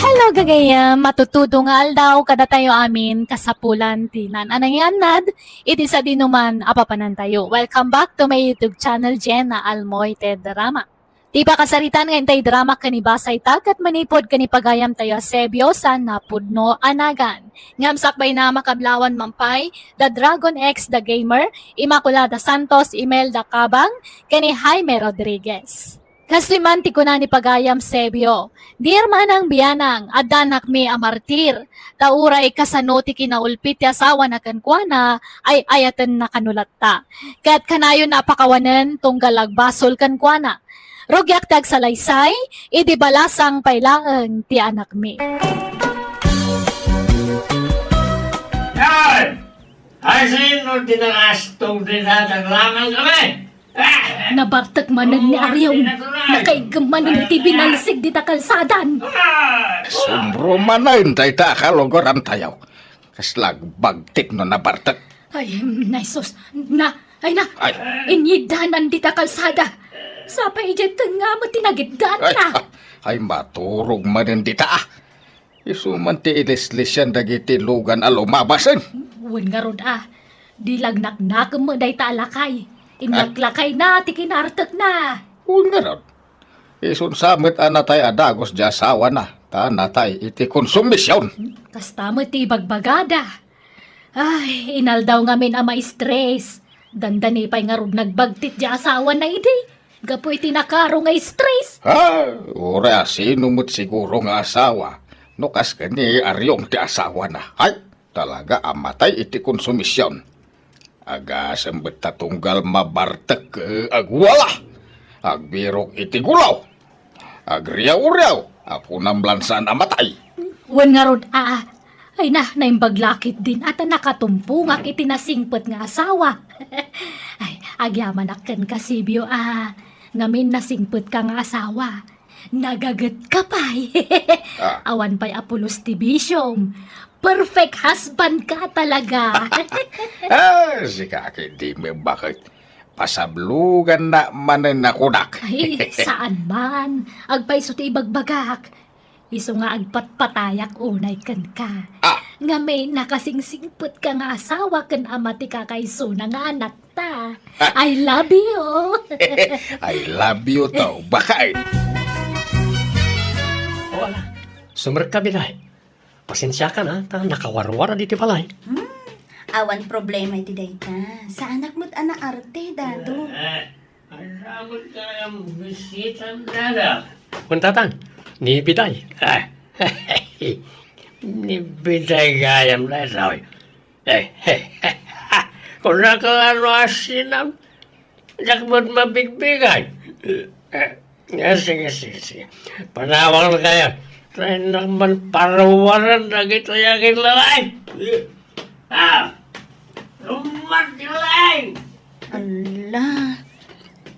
Hello gagayam, matutudo nga aldaw kada tayo amin kasapulan ti nananayanad, iti sa dinuman apapanan tayo. Welcome back to my YouTube channel Jenna Almoite Drama. Di pa kasaritan nga intay drama kanibasay tag at manipod kanipagayam tayo sebyo sa napudno anagan. Ngam sakbay na makablawan mampay, The Dragon X The Gamer, Immaculada Santos, Imelda Cabang, kani Jaime Rodriguez. Kasliman ti kuna ni pagayam sebyo. Dear manang biyanang, adanak mi amartir. Tauray kasano ti kinaulpit ti asawa na kankwana ay ayatan na kanulatta. Kat kanayon napakawanan tunggal agbasol kankwana. Rogyak tag salaysay, idi balasang pailaan ti anak mi. Yan! Ay sino tinangastong dinadagraman kami? Nabartag manan ni Aryaw, nakaigamanan iti binalsig di takalsadan. Sumbro manayin tayo ta kalogoran tayo. Kaslag bagtik no nabartak. Ay, naisos, ay, Ay. inyidanan di takalsada. Sa paijat nga mo tinagidgan Ay, na. ay maturog manin dita ah. Isuman ti ilislisyan dagiti lugan alumabasan. Wan nga ron di lagnaknak mo day talakay. Inaglakay na, ti kinartak na. Uy nga ron. Isun samit anatay adagos di asawa na. Ta natay iti konsumisyon. Kasta mo ti bagbagada. Ay, inaldaw ngamin ama stress. Dandani pa'y nga ron nagbagtit di asawa na iti. Gapoy tinakaro nga stress. Ha, ura sino mo't siguro nga asawa. Nukas ka ni aryong ti asawa na. Ay, talaga amatay iti konsumisyon. Aga sambet tatunggal mabartek agwala. Agbirok iti gulaw. Agriyaw-riyaw. Ako namblansan amatay. Wan nga ron ay naimbaglakit din at nakatumpungak itinasingpot nga asawa. Ay, agyaman akan kasibyo ngamin nasingpot ka nga asawa. Nagagat ka pa'y. Awan pa'y Apolos Tibisyong. Perfect husband ka talaga. Si kaki di may bakit. Pasablugan na manan nakunak. Ay, saan man? Agpay ti ibagbagak. Iso nga agpatpatayak unay kan ka. Nga may nakasingsingput ka nga asawa kan amati ka kay suna nga anak ta. I love you. I love you to. Bakit? Wala. Sumerka bilay. Pasensya ka na, nakawarwara dito palay. Awan problema iti dayta. Sa anak mo't ana arte, dado. Aramot ka yung bisitang dada. Kuntatan, ni Biday. Ni Biday gayam na ito. Kung nakakano asinam, nakabot mabigbigan. Sige. Panawag na kayo. Try naman parawaran na gito yakin lalay. Lumatilay! Ala,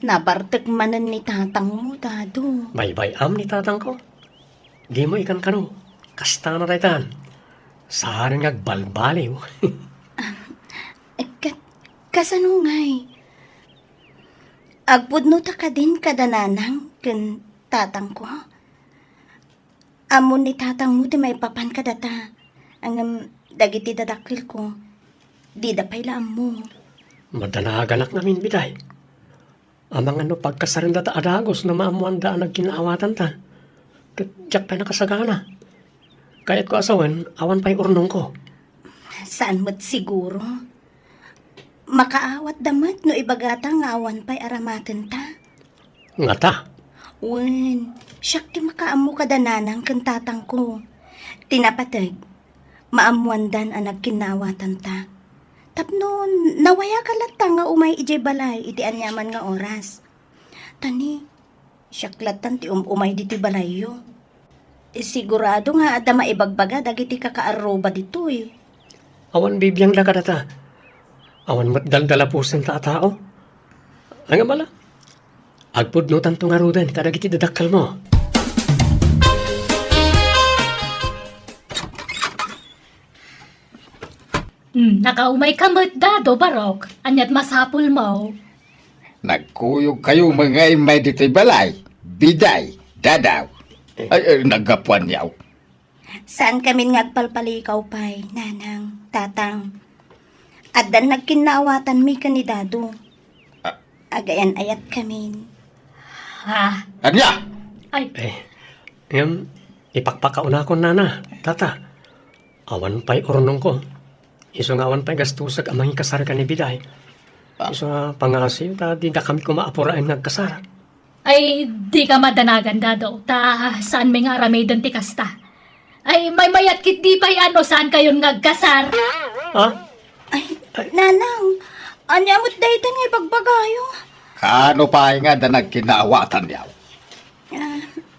nabartek manan ni tatang mo, Dado. Bay-bayam ni tatang ko. Di mo ikan kano. Kasta na raytan. Saan nga balbaliw. Kasanungay. Agpudno ta ka din kadananang ken tatang ko. Amon ni tatang mo di may papan ka data. Ang dagiti dadakil ko. Di da pailaan mo. Madanaganak namin biday. Amang ano pagkasarin data adagos na maamuanda ang nagkinaawatan ta. Tiyak tayo nakasagana. Kaya't ko asawan, awan pa'y urnong ko. Saan mo't siguro? Makaawat damat no ibagata nga awan pa'y aramaten ta. Nga ta. Wen, siyak ti makaamu kadananang ken tatang ko. Tinapatag, maamuandan ang nagkinawatan ta. Tapno, nawaya ka lata nga umay ijay balay, iti anyaman nga oras. Tani, siyak latan ti umay diti balayo. Sigurado nga ada maibagbaga dagiti kakaaroba dito eh. Awan bibiyang lagada ta. Awan matdaldala pusin ta tao. Ang amala. Agpudnutan to nga ruden kadagiti dadakal mo. Nakaumay ka mo't, Dado, Barok. Anyat masapul mo. Nagkuyog kayo mga imay dito'y balay. Biday, dadaw. Ay, nagapuan yaw. Saan kami ngagpalpalikaw pa'y, nanang, tatang. At dan nagkinawatan mi kanidado. Agayan ayat kami. Ha? Anya? Ay, Ngam, ipakpakauna ko nana, tata. Awan pa'y urnong ko. Iso nga awan pa'y gastusag amang ikasar ka ni biday. Iso nga pangasiw, ta di na kami kumaapurain nagkasar. ay, di ka madanagan, Dado. Ta, saan may nga aramidan ti kasta? Ay, may mayat kit di pa'y ano, saan kayon ngagkasar? Ha? Ay, nanang, anyamot daytan nga pagbagayo. Kano pa nga da nagkinaawatan yaw?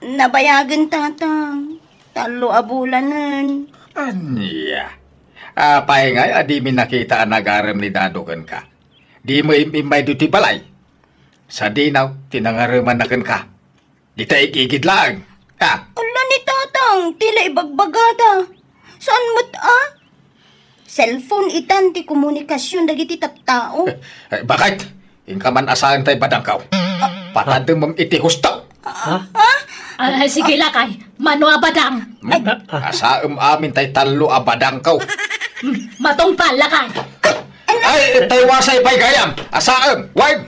Nabayagan tatang. Talo abulanan. Anya? Apay nga, adi mi nakita ang nag-aram ni Dadogan ka. Di mo imay dito'y balay. Sa dinaw, tinangaraman na ka. Di tayo ikigid lang. Ala ni tatang, tila ibagbagada. Saan mo't Cellphone itan ti komunikasyon dagiti tattao. Bakit? Ingka man asahan tayo badangkaw. Patadang mong itihustaw. Sige lakay, mano abadang. Asaam amin tayo talo abadangkaw. Matongpal lakay. Ay, tayo wasay pa'y gayam. Asaam, wag!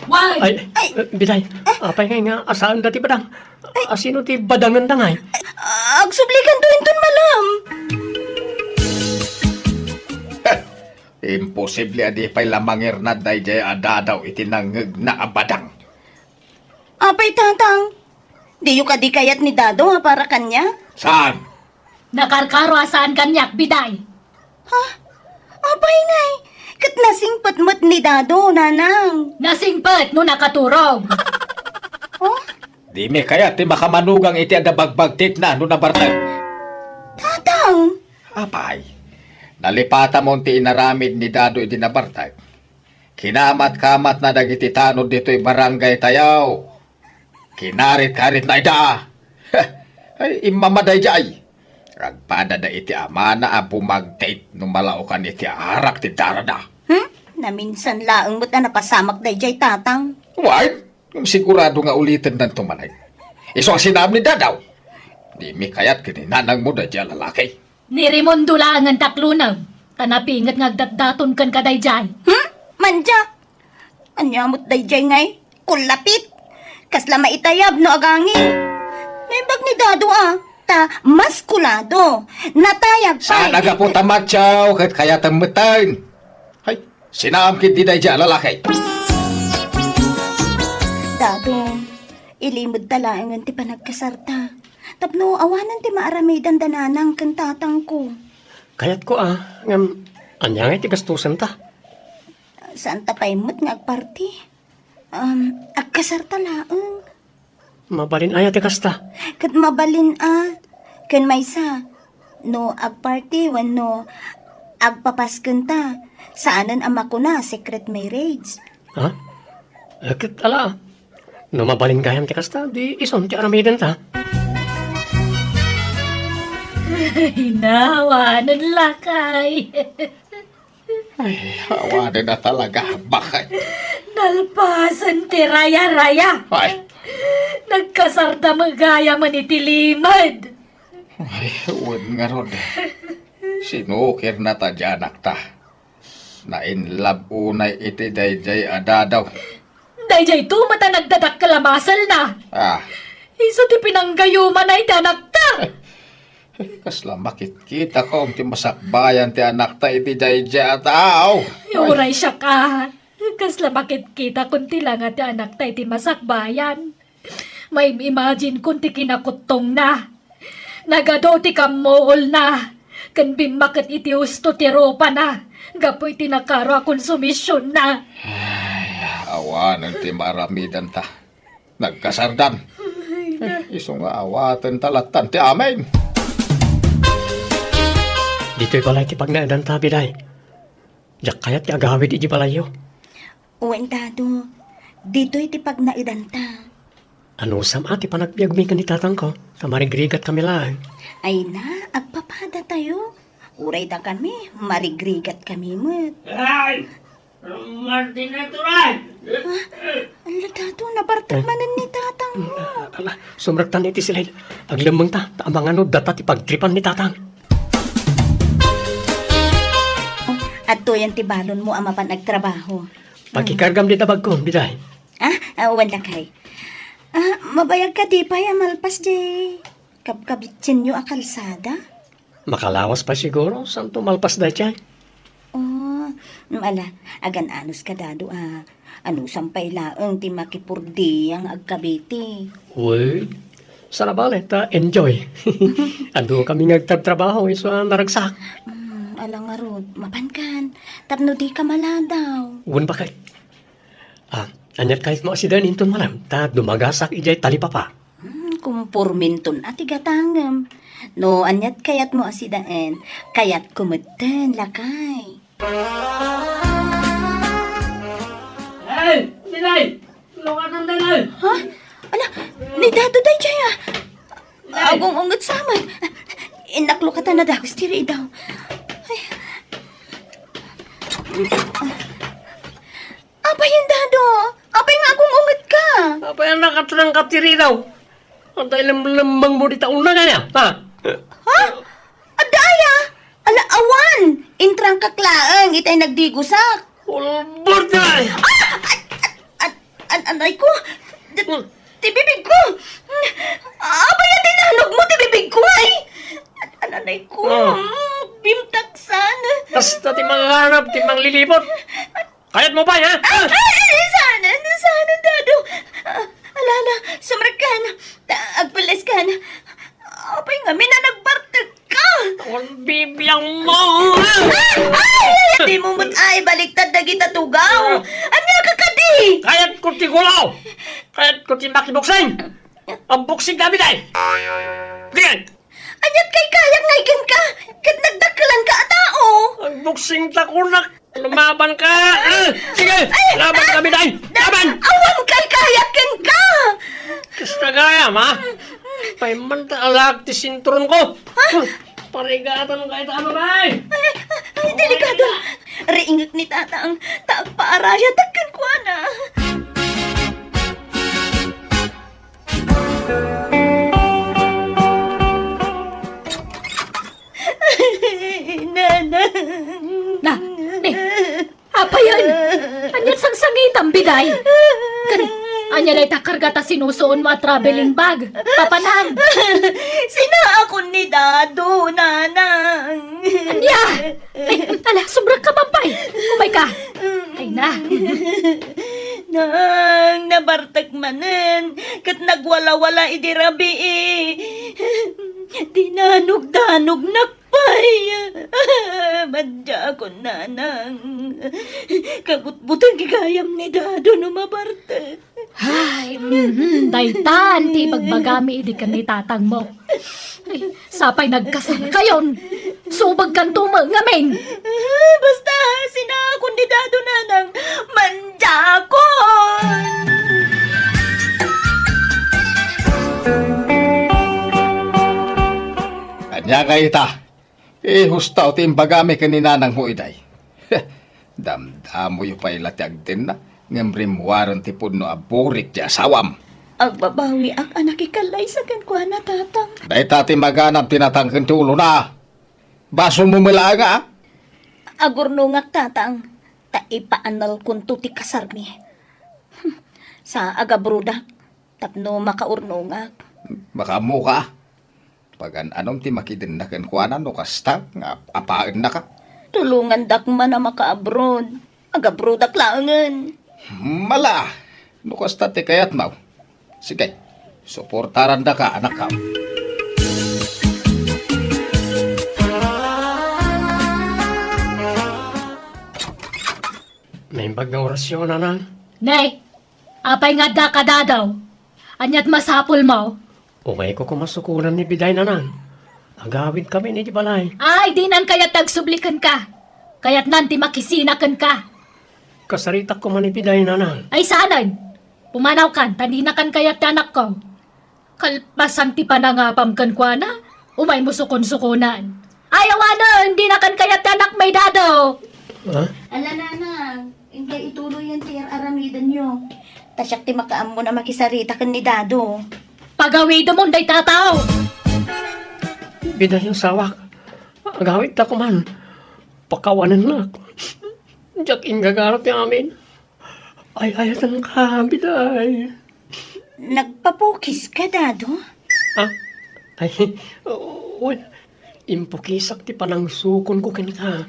Why? Ay, biday. Apay nga asaan dati badang. Asino ti badangan dangay? Agsublikan to inton malam. Imposible adi pa'y lamangir na day jay adadaw itinangag na abadang. Apay tatang, di yu kadi kayat ni Dado nga para kanya? Saan? Nakarkaro asaan kanyak, biday. Apay ngay, kat nasingpat mo't ni Dado, nanang. Nasingpet no nakaturog. Di mi kaya ti makamanugang iti adabagbagtit na no nabartag. Tatang, Apay, nalipata mo ti inaramid ni Dado iti nabartag. Kinamat-kamat na dagiti tanod dito'y barangay tayaw. Kinarit-karit na ida. Ay, imamaday jay. Ragpada da iti amana a bumagtate no malaukan iti arak ti darada. naminsan laeng mo't na napasamak day jay tatang. Why? Sigurado nga ulitin ng tumanay. Iso ang sinabi ni Dadaw. Di mi kayat kininanang mo da dyan lalaki. Ni Raimundo lang ang taklunaw. Tanapingat ngagdatdaton kan kadayjay. Manjak, anyamot day jay ngay, kulapit. Kasla maitayab no agangin. Naibag ni Dado ta maskulado. Natayag pa. Saan aga po tamatyaw kat kaya tamutan? Hay, sinamkit di day dyan lalaki. Dado, ilimod talaangan ti panagkasarta. Tapno awanan ti maaramidan dananang kantatang ko. Kayat ko ngam, anya nga ti gastusan ta. Saan tapay mo't nga agparti? Agkasarta laeng. Mabalin ayat kasta. Kat mabalin kan maysa. No agparty wenno agpapasken ta. Saanan ama ko na secret marriage. Ha? Ket ala. No mabalin gayam ti kasta, di ison ti aramidan ta. Hinawanan lakay. Ay, hawa na talaga. Bakit? Nalpasan ti raya-raya. Ay, Nagkasarda magaya man itilimad. ay, huwag nga ron. Sinukir na ta dyan, ta. Na in love unay iti dayjay adadaw. Dayjay tu mata nagdadak kalamasal na. Ah, Iso ti pinanggayuman ay tanak ta. kasla makikita ko ti masakbayan ti anak ta iti dayjay ataw. Yuray siya ka. Kasla bakit kita kunti lang at anak tayo ti masakbayan. May imagine kunti kinakutong na. Nagado ti kamool na. Kan bimakit iti husto ti ropa na. Gapoy ti nakaro konsumisyon na. Awanan ti maramidan ta. Nagkasardan. Iso nga awatan talatan ti amin. Dito'y balay ti pagnaadan ta, biday. Jak kayat ti agawid iji balayo. Uwentado, dito'y ti pagnaidanta. Ano sam ati panagbiag mi kanditatang ko. Sa marigrigat kami lang. Ay na, agpapada tayo. Uray da kami, marigrigat kami mo't. Ay! Martin na turay! Ala tato, nabartamanan ni tatang mo. Ala, sumragtan iti sila. Aglamang ta, taamang ano, data ti pagtripan ni tatang. At to yan ti balon mo ama pa nagtrabaho. Pagkikargam di tabag ko, biday. Wala kay. Mabayag ka di pa malpas di. Kabkabitsin nyo a kalsada? Makalawas pa siguro, saan tumalpas da chay? Oh, ala, agan anos ka dado Ano sampay laeng ti makipurdi ang agkabiti. Uy, sarabale, ta enjoy. Ando kami nagtatrabaho, iso ang naragsak. Alang nga rod, mapankan. Tapno di ka maladaw. Uwan ba kay? Anyat kahit mo asidan inton malam, ta dumagasak ijay talipapa. Kumpurminton at igatangam. No, anyat kayat mo asidaan, kayat kumuten lakay. Hey, Dinay! Lungan ng Dinay! Ha? Ala, ni dato day jaya. Agong ungot samad. Inaklo ka na dagos tiri daw. Apa yung dado? Apa yung agong ungot ka? Apa yang nakatrang katiri daw? Ang dahil lambang mo di taon na kanya, ha? Ha? Adaya! Ala, awan! Intrang kaklaang, itay nagdigusak. Ulbor na! Anay ko? Tibibig ko! Apa yung tinanog mo, tibibig ko ay? Anay ko? Bimtaksan. Basta ti mangarap, ti manglilipot. Kayat mo pa, ha? Sana, dado. Alala, sumrakan. Agpalis ka na. Apay nga, minanagbartag ka. Ang bibiyang mo! Ay, di mo ay baliktad na kita tugaw. Anya ka kadi? Kayat ko ti gulaw! Kayat ko ti makibuksing! Ang buksing namin ay! Ganyan! Anyat kay kayang ngaygan ka. Kat nagdakalan ka atao. Ang buksing takunak! Lumaban ka! Sige! Laban kami dahil! Laban! Awan kay kayakin ka. Kasta gaya, ma! Paimanta alag ti sintron ko! Parigatan ka ito, ano ba? Ay, delikado. Riingit ni tata ang taagpaaraya. Takkan ko na. Na, apa yan? Anyat sang-sangitan, biday. Anya lay takargata sinusuon mo at traveling bag. Papanan. Sina ako ni Dado, nanang. Anya! Ay, ala, sobrang ka, mampay. Umay ka. Ay na. Nang nabartag manen, kat nagwala-wala idirabi Dinanog-danog nakpay. Madya ako nanang. Kabut-butang gigayam ni Dado no mabartag. Ay, daytan, ti pagbagami idi kan ni tatang mo. Ay, sapay nagkasal kayon. Subag kan tumang ngamin. Basta sinakon ni Dado nanang manjakon. Anya kay ita. Hustaw ti imbagami kaninanang mo iday. Damdamo yu pa ilatag din na. Ngamrim waran ti puno aburik di asawam. Agbabawi ang anak ikalay sa kankwa na tatang. Day tati maganap tinatangkan ti ulo na. Baso mo mula nga. Agurnungak tatang, taipaanal kunto ti kasarmi. Sa agabruda, tapno makaurnungak. Baka mo ka. Pag anom ti makidinakan ko no kasta nga apaan na ka. Tulungan dak man na makaabroad. Agabrudak laangan. Mala. No kasta ti kayat mau. Sige. Suportaran da ka anak ka. Naimbag nga orasyon, nanang. Nay, apay nga da ka dadaw. Anyat masapul mo. Umay ko kumasukunan ni Biday, nanang. Agawid kami ni Balay. Ay, di nan kayat tagsublikan ka. Kayat nanti makisinakan ka. Kasarita ko man ni Biday, nanang. Ay, saanan? Pumanaw kan, tandinakan kayat anak ko. Kalpasan ti panangapam kan kwa na. Umay mo sukon-sukunan. Ay, awanan, hindi na kan kayat anak may dadaw. Ha? Ala nanang, hindi ituloy yung tiyar aramidan nyo. Tasyak ti makaam mo na makisarita kan ni Dado. Pagawido mo, day tataw. Biday yung sawak. Agawid ta ko man. Pakawanan na. Diyak ingagarap yung amin. Ay, ayatan ka, Biday. Nagpapukis ka, Dado? Ha? Ay, well, impukisak ti panang sukon ko ka.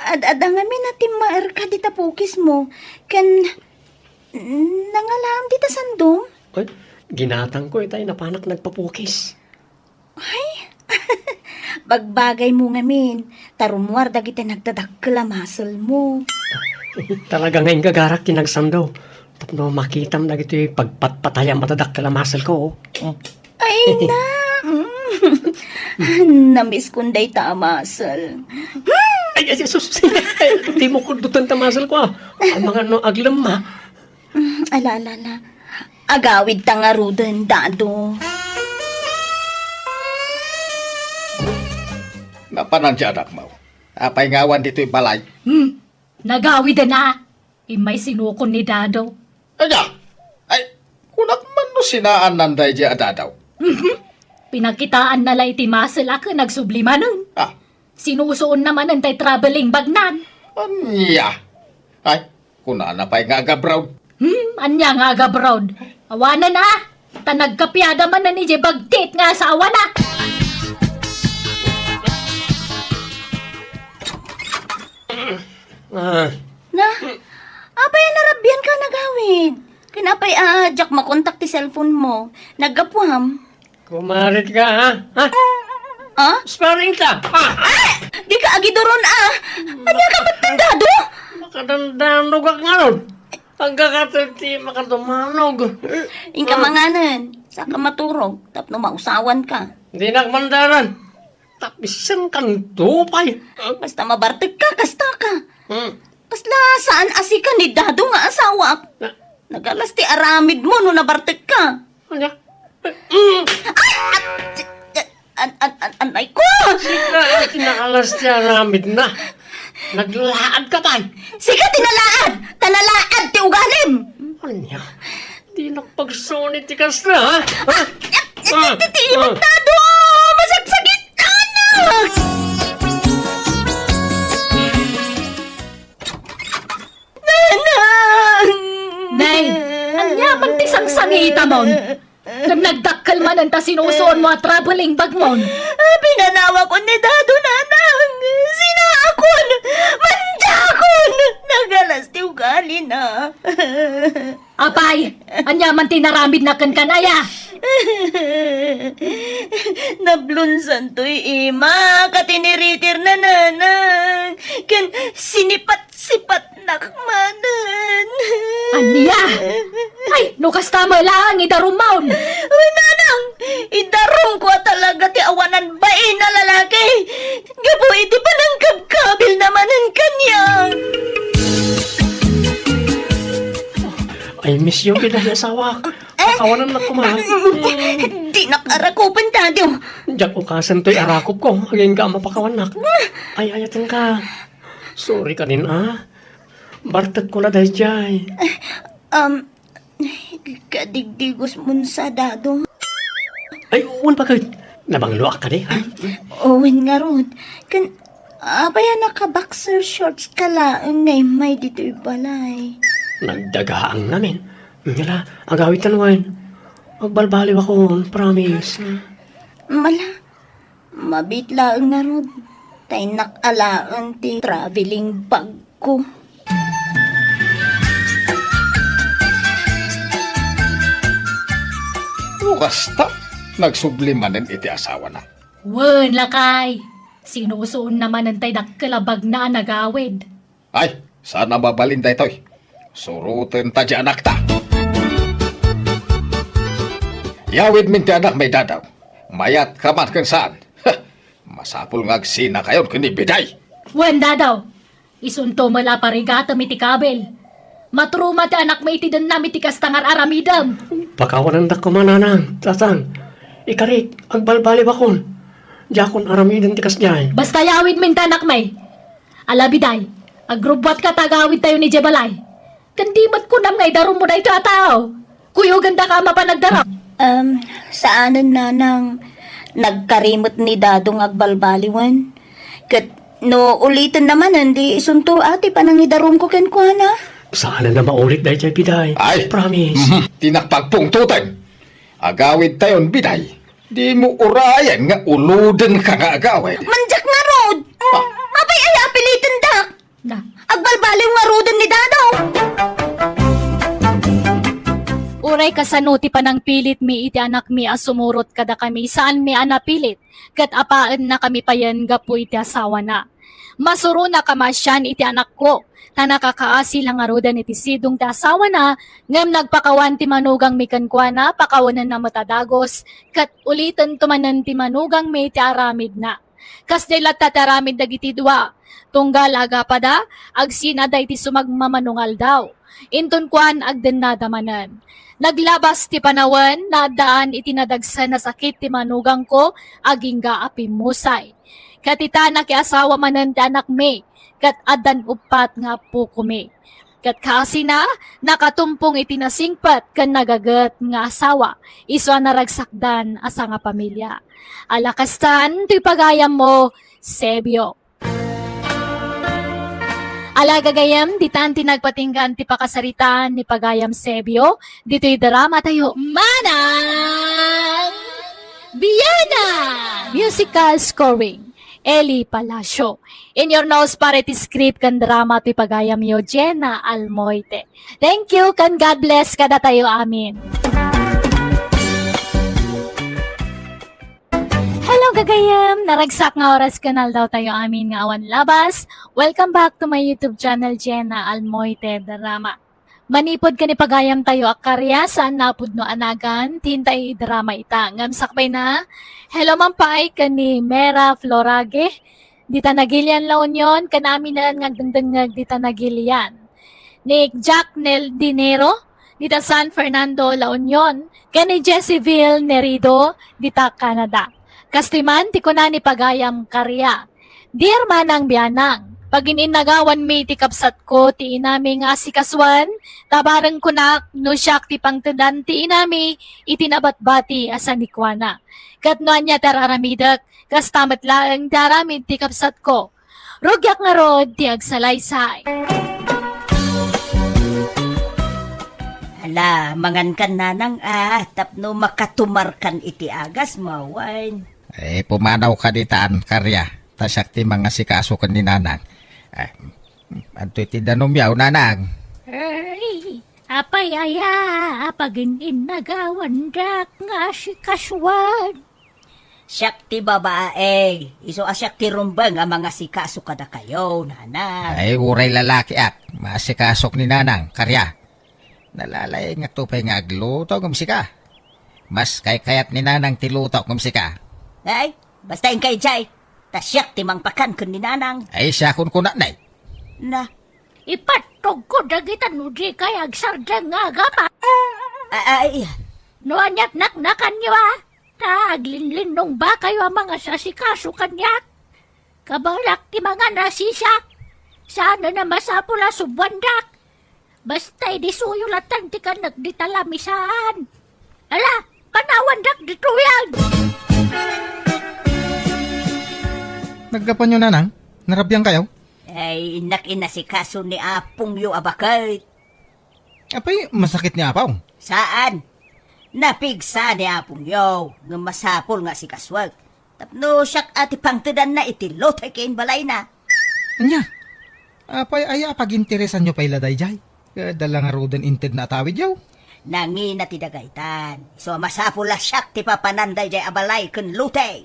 Adangami natin maar ka dita pukis mo. Kan, nangalam dita sandong? Ay, ginatang ko itay napanak nagpapukis. Bagbagay mo ngamin. Tarumwar dagiti nagdadakkel masal mo. Talaga ngayon gagarak kinagsandaw. Tapno makitam na gito yung pagpatpatayang matadak kalamasal ko. Ay na! Namiss kunday ta masal. Ay, sus! Hindi mo kundutan tamasal ko ah. Ang mga no aglam ma. Ala. Agawid ta nga rudan, Dado. Napanandya anak mo. Apay ngawan dito yung balay. Nagawid na. Imay sinukon ni Dado. Anya! Ay, kunak man no sinaan nanday di adadaw. Pinagkitaan na lay ti masel ako nagsublima nun. Ah, Sinusuon naman ang tay traveling bagnan. anya! Ay, kuna na pa'y nga agabraw. Anya nga agabrod. Awanan na. Tanagkapyada man na ni Jay bagtit nga sa awana. Na, apay narabyan ka nagawid. Kinapay jak makontak ti cellphone mo. Naggapuham. Kumarit ka ha? Ha? Ah? Sparring ka! Ha? Di ka agidoron Anya ka ba't Dado? Makadandano ka nga nun. Ang kakatalti makatumanog. Ingka manganan. Sa ka maturog. Tapno mausawan ka. Hindi nakmandaran. Tapisan kang tupay. Basta mabartag ka, kasta ka. Hmm. Kasla saan asi ka ni Dado nga asawa? Nagalas ti aramid mo no nabartag ka. Ano? Anay ko! Kinakalas niya ramid na. Naglaad ka tayo. Sige, tinalaad! Tanalaad ti ugalim! Ano? Di nakpagsunit tikas na, ha? Titiimag Dado! Masagsagit ka na! Nay, anya man ti sangsangita mon. Kung nagdakkal man ang ta sinusuon mo at traveling bag mon. Pinanawa ko ni Dado nanang. Sinaakon! Manjakon! Nagalas ti ugali na. Apay, anya man tinaramid na kan kanaya. Nablunsan to'y ima, katiniritir na nanang. Kan sinipat-sipat nakmanan. Anya? Ay, nukas tama lang, idarumaon. Uy, nanang, idarong ko talaga ti awanan bae na lalaki. Gabo, iti pa ng kabkabil naman ang kanya. I miss you, biday asawa. Pakawanan na kumahan. Di nakarakupan tayo. Diyak ukasan to'y arakop ko. Agayin ka mapakawanak. Ay, ayatan ka. Sorry ka rin, Bartag ko na dahil dyan. Kadigdigos mun sa dado. Ay, uwan pa kayo. Nabangluak ka di, ha? Owen nga ron. Kan, abaya naka-boxer shorts ka lang ngay may dito'y balay. Nagdagaang namin. Ngala, agawit tanwan. Magbalbaliw ako, promise. Mala, mabitla nga ron. Tay nakalaan ti traveling bag ko. Basta, nagsublimanin iti asawa na. Wen, lakay. Sinusuon naman ang tay nakalabag na nagawid. Ay, sana mabalintay to'y. Surutin ta di anak ta. Yawid min ti anak may dadaw. Mayat ka man kan saan. Masapul nga agsina kayon kini biday. Wen, dadaw. Isunto mala parigata miti kabel. Matruma ti anak may itidan na miti kastangar aramidam. Pakawanan da ko mananang, tatang. Ikarit, agbalbaliw ako. Diakon aramidan tikas dyan. Basta yawid min tanak may. Alabiday, agrubbat ka tagawid tayo ni Jebalay. Kandimat ko nam ngay darum mo na ito ataw. Kuyo ganda ka mapanagdaraw. Saanan na nang nagkarimot ni dadong agbalbaliwan? Kat no ulitin naman hindi isunto ati panang idarum ko ken kuana. Sana na maulit dahil dyan, biday. Ay. Promise. Tinakpagpong tutan. Agawid tayon biday. Di mo urayan nga uluden ka nga agawid. Manjak nga rod! Abay ay apilitin dak! Na, Agbalbaliw nga rodon ni dadaw! Uray kasanuti pa ng pilit mi iti anak mi asumurot kada kami saan mi anapilit. Kat apaan na kami payan gapu iti asawa na. Masuro na kamasyan iti anak ko. Ta nakakaasi lang arudan iti sidong ti asawa na. Ngam nagpakawan ti manugang mi kankwana pakawanan na matadagos. Kat ulitan tumanan ti manugang mi iti aramid na. Kas nila tataramid dagiti dua. Tunggal aga pa da, agsinaday ti sumagmamanungal daw. Inton kuan agden nadamanan. Naglabas ti panawan, nadaan itinadagsan na sakit ti manugang ko, aging gaapi musay. Katita na ki asawa manan ti anak me, kat adan upat nga po kume. Kat kasi na, nakatumpong itinasingpat kan nagagat nga asawa, iso naragsakdan asa nga pamilya. Alakastan, ti pagayam mo, Sebio. Alagagayam, ditan tinagpatinggan ti pakasaritaan ni Pagayam Sebio, dito'y drama tayo, Manang Biyana! Musical scoring, Eli Palacio. In your nose para ti script kan drama ti Pagayam yo, Jenna Almoite. Thank you, kan God bless kada tayo, amin. Hello gagayam! Naragsak nga oras kanal daw tayo amin nga awan labas. Welcome back to my YouTube channel, Jenna Almoite Drama. Manipod ka ni pagayam tayo akarya saan napud no anagan, tintay drama ita. Ngamsakbay na, hello mampay ka ni Mera Florage, dita nagilian la union, kanami na lang ngagdangdangag dita nagilian. Ni Jack Nel Dinero, dita San Fernando, La Union, kani Jessiville Nerido, dita Canada. Kastiman, ti ko na ni pagayam karya. Dear manang biyanang, pag ininagawan mi ti kapsat ko, ti inami nga asikaswan, tabarang ko na no siyak ti pangtadan ti inami, itinabatbati asa ni Kwana. Katnoan niya tararamidak, kastamat lang daramid ti kapsat ko. Rugyak nga rod ti agsalaysay. Ala, mangan kan nanang tapno makatumarkan iti agas mawan. Pumanaw ka ditaan, karya. Tasak ti mga sikaso kan ni nanang. Anto iti danom yaw, nanang. Apay aya, apagin inagawandak nga si Kaswan. Siyak ti babae. Iso asyak ti rumbang ang mga sikaso kada kayo, nanang. Ay, uray lalaki ak. Masikasok ni nanang, karya. Nalalay nga tupay nga agluto kumsika. Mas kayat ni nanang tiluto kumsika. Ay, basta yung kay Jay. Tasyak ti mangpakan kun ni nanang. Ay, siya kun kunanay. Na, Ipatog ko dagitan no di kay agsardang nga gapa. ay, No anyat naknakan niyo Taglinlin nung ba kayo ang mga sasikaso kanyat? Kabalak ti mga nasisyak. Sana na masapula subwandak. Basta'y disuyulatan ti ka nagditalamisaan. Ala, panawandak dito yan. Naggapan nyo nanang? Narabyan kayo? ay, nakinasikaso ni Apong yu abakay. Apay, masakit niya apaw. Saan? Napigsa ni Apong yu. Nga masapol nga si Kaswag. Tapno siyak ati pangtidan na itilot ay kain balay na. Anya? Apay, ay apag-interesan nyo pa'y laday jay. Dala nga roden inted na atawid yaw. Nangin na ti dagaytan. So masapol la siyak ti papananday jay abalay kun lutay.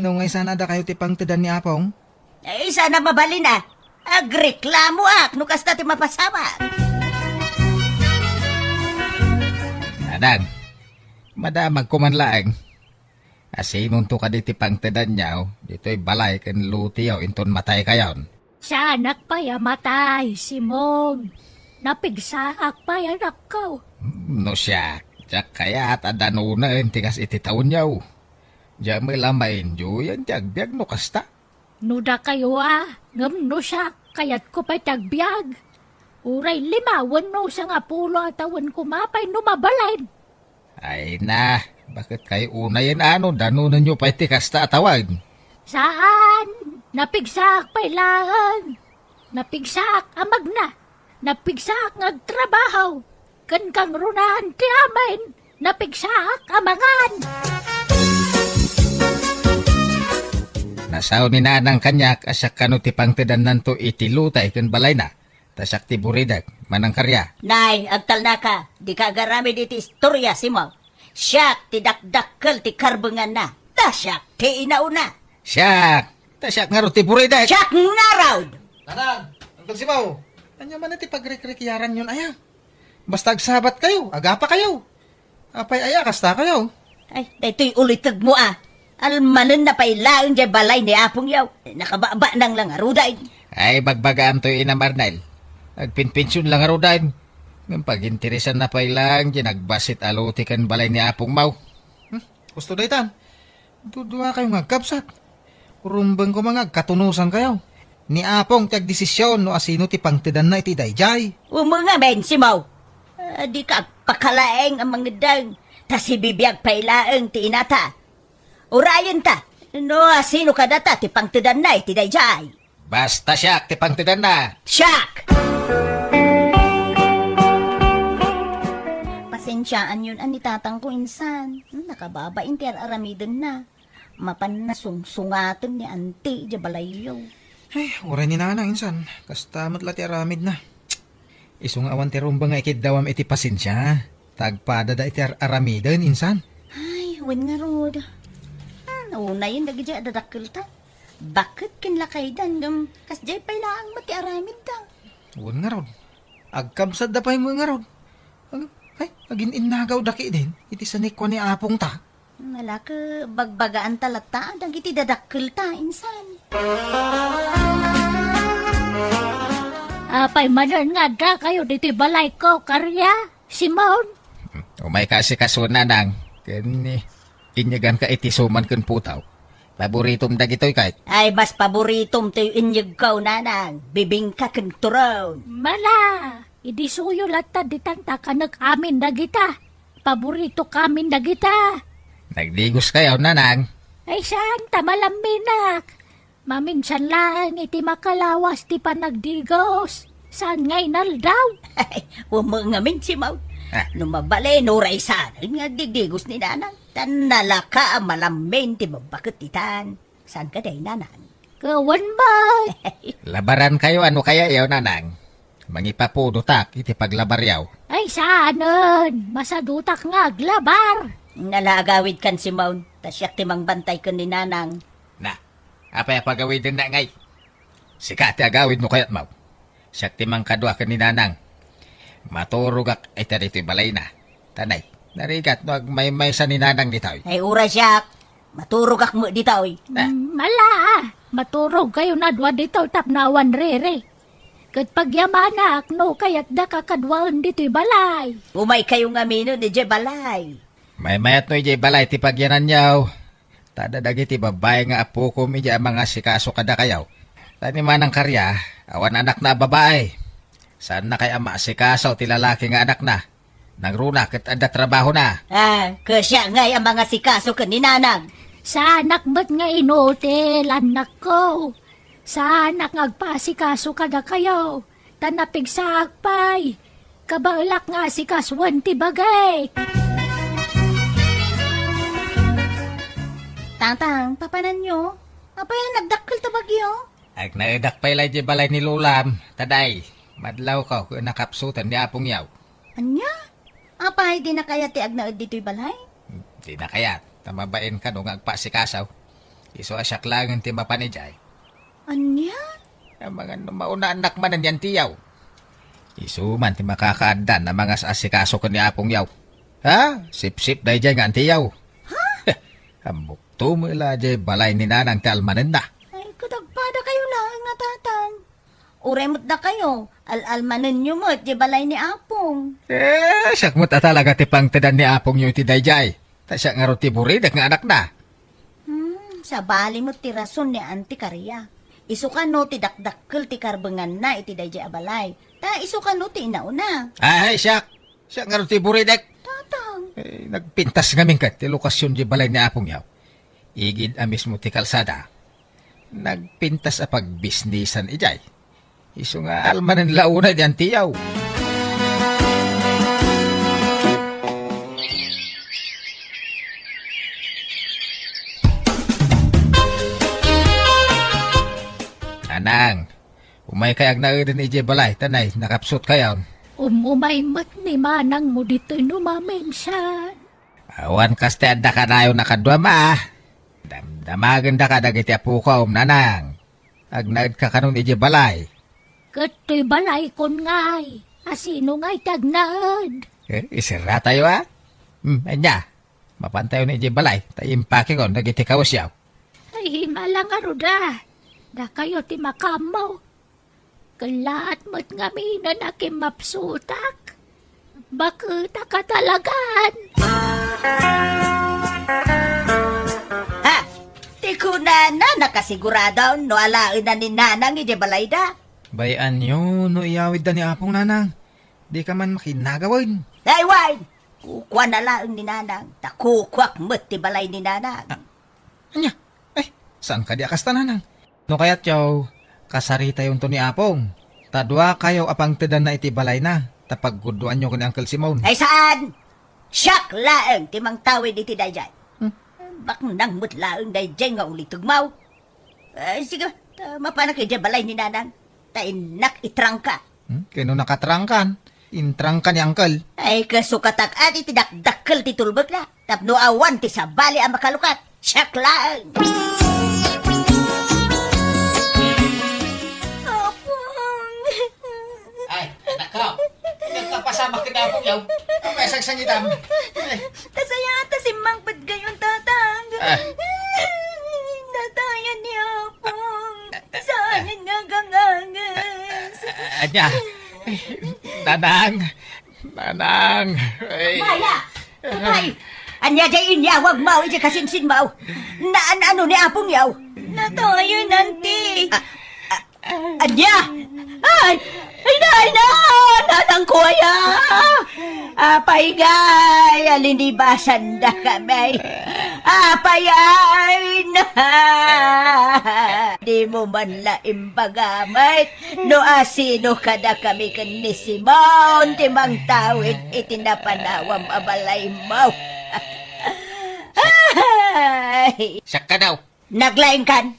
Nung ngay sana da kayo tipang tidan ni apong. Ay, sana mabali na. Agreklamo ak, nukas na ti mapasama. Nanang, madamag kumanlaang. Asinon to ka diti pangtidan niyaw, dito'y balay kan lutiyaw inton matay kayon. Sa anak pa matay, Simon. Napigsaak pa anak ko. No siya, tiyak kaya at adanunan tigas iti taon niyaw. Diyan may lamain jo, yan tiyagbiag no kasta. Nuda kayo ngam no siya, kayat ko pa tagbiag. Uray limawan no sa nga pulo at awan kumapay numabalay. Ay na, bakit kayo una yan ano, danunan nyo pa iti kasta atawag. Saan? Napigsak pa ilangan. Napigsak amag na. Napigsak ngagtrabaho. Kan kang runahan ti amin. Napigsak amangan. Nasaw ni nanang kanyak asyak kano ti pangtidan nanto iti lutay kan balay na. Tasak ti buridag, manang karya. Nay, agtal na ka. Di ka agarami di ti istorya, Simon. Siyak ti dakdakkel ti karbengan na. Tasyak ti inauna. Siyak! Tasak nga ro ti buridag. Siyak nga raw. Nanang, Uncle Sibaw, anya man iti pagrekrekyaran yun aya. Basta agsabat kayo, agapa kayo. Apay aya, kasta kayo. Ay, daytoy ulitag mo Almanan na pailaang dyan balay ni Apong yaw. Nakababa nang lang aruday. Ay, bagbagaan to inamarnal. Agpinpinsyon lang arudan. Ng pag-interesan na pa ilang, nagbasit aluti kan balay ni Apong Mau. Gusto daytan. Dudua kayo nga kapsat. Kurumbang ko mga katunusan kayo. Ni Apong tiag desisyon no asino ti pangtidan na iti dayjay. Umunga men, Simaw. Di ka pakalaeng ang mga dang. Tas ibibiyag pailaang ti inata. Urayan ta. No, asino ka data ti pangtidan na iti dayjay. Basta siyak, ti pangtidan na. Siyak! Pasensyaan yun ani tatang ko insan. Nakababa inti aramidon na. Mapan na sungsungatan ni anti di balayo. Ay, oray ni nanang insan. Kasta matlati aramid na. Isung awan ti rumba nga ikid dawam iti pasensya. Tagpada da iti aramidon insan. Ay, wen nga rod. Nauna yun lagi dyan dadakil ta. Bakit kinlakaydan gam kasjay pa ilaang mati aramid ta. Uwan nga ron. Agkabsad da pa yung nga ron. Ay, agin innagaw daki din. Iti sanikwa ni Apong ta. Malaka bagbagaan talata. Dagiti dadakil ta, insan. Apay manan nga da kayo dito balay ko, karya. Simon. Umay kasi kasuna nang. Inyagan ka iti suman kan putaw. Paboritom dagitoy kahit. Ay, mas paboritom tayo inyag kaw nanang. Bibingka kang turon. Mala. Idi suyo lata ditanta ka nag-amin na kita. Paborito kamin na kita. Nagdigos kayo nanang. Ay saan tamalaminak. Maminsan lang iti makalawas ti panagdigos. Saan ngay naldaw? Ay, umangamin si Mau. Numabali, nuray sana. Nga digdigos ni nanang. Tanalaka malamin ti babakit itan. Saan ka day nanang? Kawan ba? Labaran kayo ano kaya yaw nanang. Mangipapudo tak iti paglabar yaw. Ay Ay, saanan? Masadutak nga aglabar. Nalaagawid kan si Maun, tasyak timang bantay kan ni Nanang. Na, apay pagawid din na ngay. Sikati agawid mo kayat mau. Siyak timang kadwa ka ni Nanang. Maturugak ay tarito'y balay na. Tanay, narigat no may sa ni Nanang di tayo. Ay ura siyak, maturog ak mo dito oy. Mala, maturog kayo na dwa dito tapnawan rere. Kat pagyamanak, no kayat da kakadwan dito'y balay. Umay kayo nga mino ni Jebalay. May mayat no ijay balay ti pagyanan yaw. Tada dagiti babay nga apo ko ija mga sikaso kada kayaw. Tani manang karya, awan anak na babae. Saan na kay ama sikaso ti lalaki nga anak na? Nangruna kat ada trabaho na. Kasya nga ang mga sikaso kan ni Nanang. Sa anak mo't nga inotel, anak ko. Sa anak ngagpasikaso kada kayo. Tanapig sa akpay. Kabalak nga si kaswan ti bagay. Tang-tang, papanan nyo? Apay nagdakkel ta bagyo? Ag naidak pa ilay di balay ni Lulam. Taday, madlaw ka kung nakapsutan ni Apong yaw. Anya? Apay di na kaya ti agnaod dito'y balay? Di na kaya, tamabain ka nung agpasikasaw. Iso asyak lang ang timapan ni Jay. Anya? Ang mga mauna anak man yan tiyaw. Isuman ti makakaandan na mga asikaso ko ni Apong yaw. Ha? Sip-sip dahi dyan nga ang tiyaw. Ha? Ambok tumula dyan balay ni Nanang kalmanan na. Ay, kadagpada kayo lang nga tatang. Uremot na kayo. Al-almanan nyo mo, di balay ni Apong. Siyak mo talaga ti pangtadan ni Apong yung ti dayjay. Ta siya nga ro ti buridak nga anak na. Sa bali mo ti rason ni Auntie Karia. Isu ka no ti dakdakkel ti karbengan na iti dayjay abalay. Ta isu ka no ti inauna. Ay, siyak. Siya nga ro ti buridak. Tatang. Nagpintas ngamin ka ti lokasyon di balay ni Apong yaw. Igid amis mo ti kalsada. Nagpintas a pagbisnisan ijay. Isu nga almanan launa diyan tiyaw. Anang, umay kayag na rin ije balay, tanay, nakapsut kayaw. Umumay mat ni manang mo dito'y numamensan. Awan kaste anda ka na yung nakadwa ma. Damdamagan da ka dagiti apo ka nanang. Agnaid ka kanong ije balay. Kato'y balay kon ngay. Asino ngay tagnad. Isira tayo ha? Anya, mapantayo na ije balay, tayimpake ko, dagiti kawas yaw. Ay, malang aruda. Da kayo ti makamaw. Kalaat mo't nga mina na kimapsutak. Bakit ka talagan? Ha? Ti kunana nakasigurado no alain na ni Nanang iti balay da. Bayan nyo, no iyawid da ni apong nanang. Di ka man makinagawin. Ay, wine! Kukwa na lang ni Nanang. Takukwak mo't ti balay ni Nanang. Anya, saan ka di akas nanang? No kaya't yaw, kasarita yung to ni apong. Tadwa kayo apang tedan na iti balay na. Tapagguduan nyo ko ni Uncle Simon. Ay saan? Siyak laeng timang tawid iti dayjay. Bak nang mo't laeng dayjay nga uli tugmaw. Ay sige, mapanak iti balay ni Nanang. Tainak itrangka. Kano nakatrangkan? Intrangkan ni Uncle. Ay kasukatak at iti dakdakkel ti tulbog na. Tapno awan ti sabali ang makalukat. Siyak laeng. Ay, anak ko. Nagkapasama ka na apong yaw. Ang kasang sangitam. Tasaya ta si Mang gayon tatang. Natayan niya po. Saan nga gangangas? Anya, nanang. Nanang. Ay. Maya! Ay! Anya jay inyawag mau iti kasinsin mau. Ano ni apong yaw? Natayan nanti. Anya! Ay! Ay na! Nanang kuya! Apay gay! Alinibasan na kami. Apay ay na! Di mo man laim bagamay. No asino kada kami kan ni Simon. Timang tawid itinapanawam abalay mo. Ay! Siya ka daw. Naglaing kan.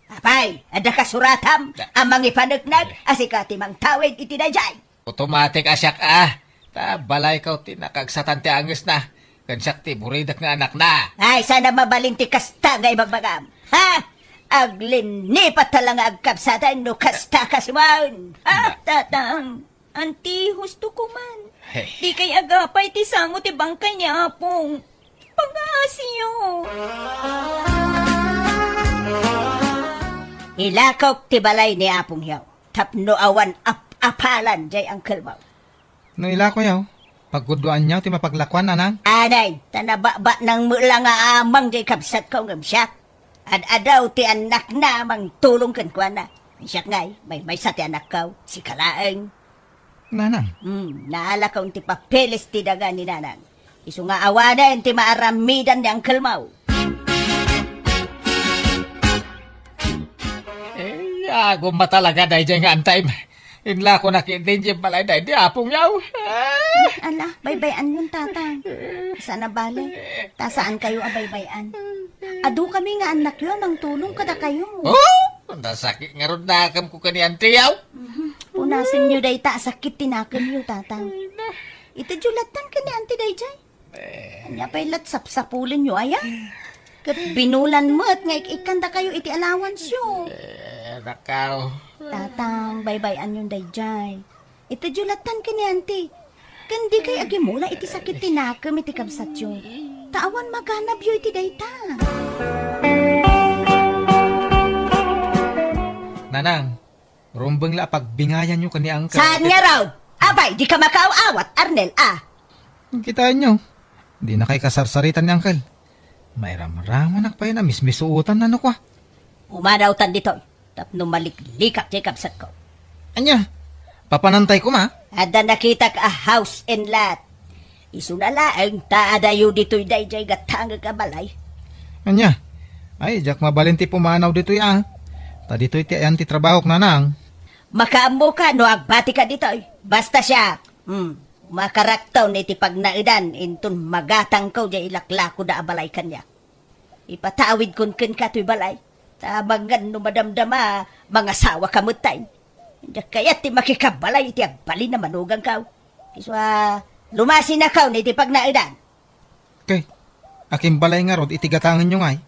Apay, ada kasuratam, amang ipanagnag, asikati mang tawid itinajay. Automatic asyak ah. Ta balay ka tinakagsatan ti angis na. Kan siya ti buridak nga anak na. Ay, sana mabalinti kasta nga ibagbagam. Ha? Aglin ni patalang agkapsatan no kasta kaswan. Ha? Tatang, anti husto ko man. Hey. Di kay agapay ti sango ti bangkay niya apong. Pag-aasiyo. Ilakaw ti balay ni apong yaw. Tapno awan apalan jay ang kalbaw. No ila ko yaw. Pagkuduan niyaw, ti mapaglakwan, anang. Anay, tanababa ng mula nga amang jay kapsat ko ng siyak. Ad-adaw ti anak na mang tulong kan kwa na. Siyak ngay, may sa ti anak kaw, si Kalaeng. Nanang. Naala kaw ti papeles ti daga ni nanang. Isu nga awanan ti maaramidan ni ang kalmaw. Gumba talaga dahil dyan nga antay. Inla ko nakitinjib balay dahil di apong yaw. Ala, baybayan yun tatang. Sana bale, tasaan kayo abaybayan. Adu kami nga anak yun, ang tulong kada kayo. Oh! Nasakit nga ron nakam ko kaniyan tiyaw. Punasin nyo day ta, sakit tinakan nyo tatang. Itadulatan ka ni Auntie Dayjay. Anya pa'y latsap-sapulin nyo, aya? Kat binulan mo at nga ikanda kayo iti allowance yun. Nakaw. Tatang, baybayan yung Dayjay. Itadulatan ka ni Auntie. Kandi kay agimula iti sakit tinakam iti kabsat yun. Taawan maganap yun iti dayta. Nanang, rumbang la pagbingayan nyo kaniang ka. Saan nga raw? Abay, di ka makaawat, Arnel, ah. Kitaan nyo. Di na kay kasarsaritan ni Uncle. May ramaraman nakpay na mismisuutan na no kwa. Umadawtan dito. Tapno maliklikak jay kabsat ko. Anya, papanantay ko ma. Ada nakita ka a house and lot. Isunala ang taadayo dito'y dayjay gatanga kabalay. Anya, ay, jak mabalinti pumanaw dito ya. Ta dito'y ti ayan ti trabaho nanang. Makaambo ka no agbati ka dito'y. Basta siya. Makaraktaw ni ti pagnaidan intun magatang ko jay ilaklako da abalay kanya. Ipatawid kun ken ka to'y balay. Tabangan no madamdama mga sawa kamutay. Hindi kaya ti makikabalay iti agbali na manugang kaw. Iswa lumasin na kaw ni ti pagnaidan. Kay, aking balay nga rod itigatangan nyo ngay.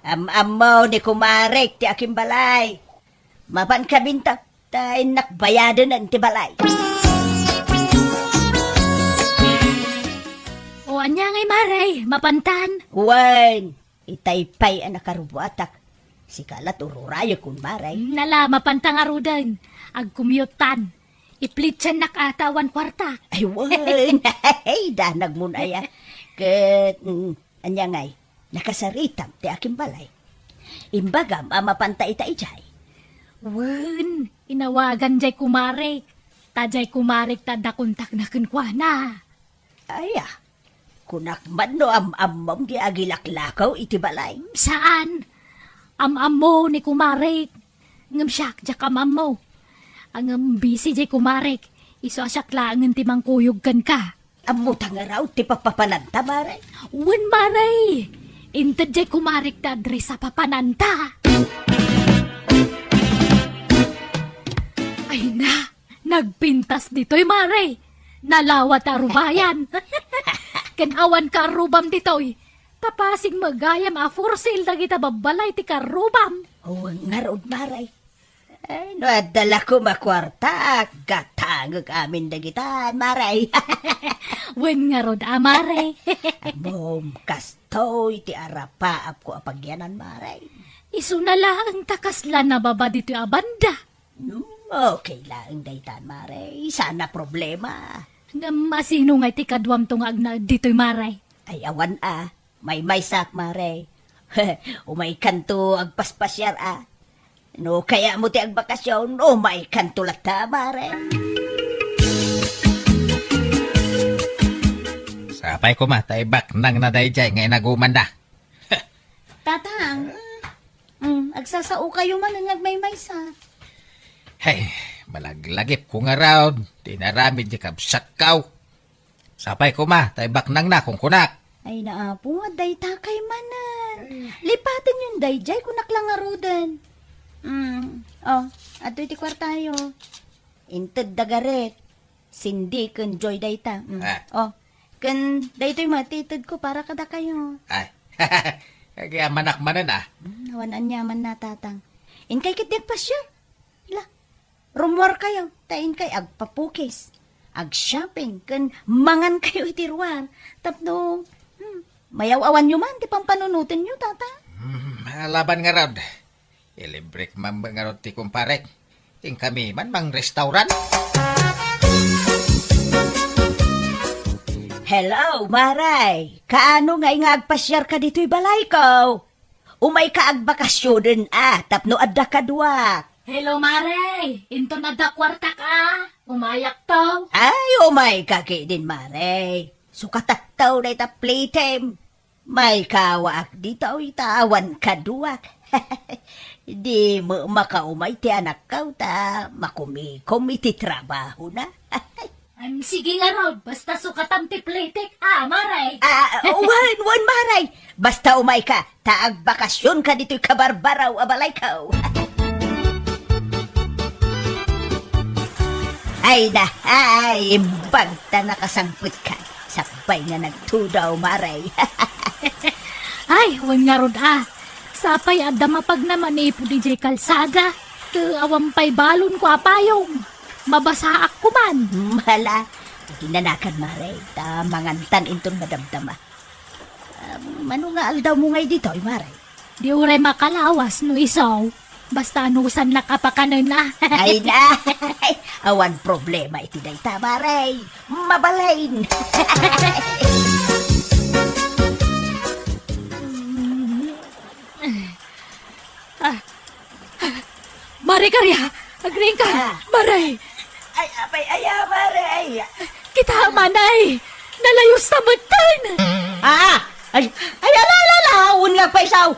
Am-amaw ni kumarek ti aking balay. Mapan ka bintak tayo nakbayadan ang ti balay. O anya ngay Maray, mapantan. Wan, itaypay ang nakarubuatak. Si kalat ururayo kun maray. Nala, mapantang arudan. Agkumyutan. Iplitsan nakatawan kwarta. Ay, wan. Ay, danag mo na ya. Kat, anya ngay, nakasaritam ti aking balay. Imbagam, mapantay ta ijay. Wen, inawagan jay kumarek. Tajay kumarek tadakuntak na kunkwana. Aya, kunak man no am-amom di agilaklakaw iti balay. Saan? Am-am mo ni kumarek. Ngam siyak, jak am-am mo. Ang busy jay kumarek. Iso asyak laangan timang kuyog kan ka. Amutang nga raw ti papapananta maray. Wen Maray, inted jay kumarek ta adres sa papananta. Ay na, nagpintas dito'y Maray. Nalawat arubayan. Kanawan ka arubam dito'y. Tapasing magayam a for sale na kita babalay ti karubam. Huwag nga rod maray. Ay, no, adala ko makwarta. Gatagag amin na kita, maray. Wen nga rod amare. Mom, kastoy, ti arapaap ko apagyanan, maray. Isu na lang takasla na baba dito abanda. Okay lang, daytan, maray. Sana problema. Masino nga ti kadwam tungag na dito'y Maray. Ay, awan may sak, maray. Umay kanto agpaspasyar, No, kaya mo ti agbakasyon, may kanto lata, maray. Sapay ko ma, taibak nang nadayjay ngay naguman na. Tatang, agsasao kayo man ang agmay sak. Hey, malaglagip ko nga raw. Tinaramid di kabsat kaw. Sapay ko ma, taibak nang na kung kunak. Ay naapo, day takay manan. Lipatan yung dayjay kunak lang arudan. Ato iti kwartayo. Inted dagaret. Cindy kun Joy dayta. Ah. Oh, kun daytoy matitid ko para kada kayo. Ay, kaya manak manan Nawanan niya man natatang. In kay kitdig pa siya. La, rumor kayo. Tain kay agpapukis. Ag shopping. Kun mangan kayo itiruan. Tapno, mayaw-awan nyo man. Di pang panunutin nyo, tata. Laban nga rod. Ilibrek man nga rod ti kumparek. Ting kami man mang restaurant. Hello, Maray. Kaano nga agpasyar ka dito'y balay ko? Umay ka agbakasyon din tapno adda kadwak. Hello, Mare. Into na da kwarta ka. Umayak to. Ay, umay ka din, Maray. Sukatattaw na ita playtime. May kawaak dito itawan kadwak. Di mo makaumay ti anak kaw ta makumikom iti trabaho na. Sige nga, Rod. Basta sukatan ti plitik. Mare. Wan, Maray. Basta umay ka, taag bakasyon ka dito'y kabarbaraw abalay ka. Ay, bagta nakasangput ka. Sabay nga nagtudaw, Maray. Ay, huwag nga, Rod, Sapay adda mapag naman po DJ Kalsada. Awampay balon ko apayong. Mabasa ako man. Mala, ginanakan, Maray. Mangantan intong madamdama. Mano nga aldaw mo ngay dito, Maray? Di ure makalawas no isaw. Basta anusan nakapakanan na. Ay na, awan problema iti dayta, Maray. Mabalain. Mare Karya, agring ka. Maray, Ay, apay, Maray. kita manay. Nalayos na magtan. Ay, alala, nga pa isaw.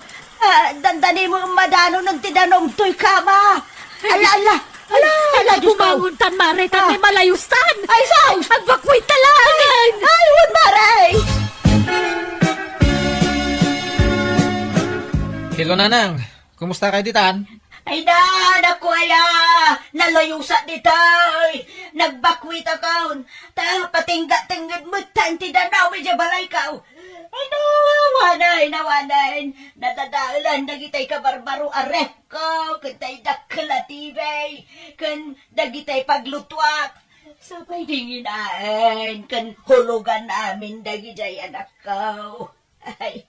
Dandani mo madano ng tidanom to'y kama. Ala, Diyos ko. Bumangon tan, Mare, tan may malayos tan. Ay, saw. Agbakwit talangan. Ay, wan, Maray. Hello, Nanang. Kumusta kayo ditan? Ay, naku, nalayusa ditoy. Nagbakwit akaon. Patingga-tinggad mo, tanti danaw, medyo balay ka. Ay, nawanay. Nadadaalan, nagitay ka barbaro arep ko. Kantay dakla tibay. Kan dagitay paglutwak. Sabay dinginain. Kan hulugan namin, dagitay anak ko. Ay,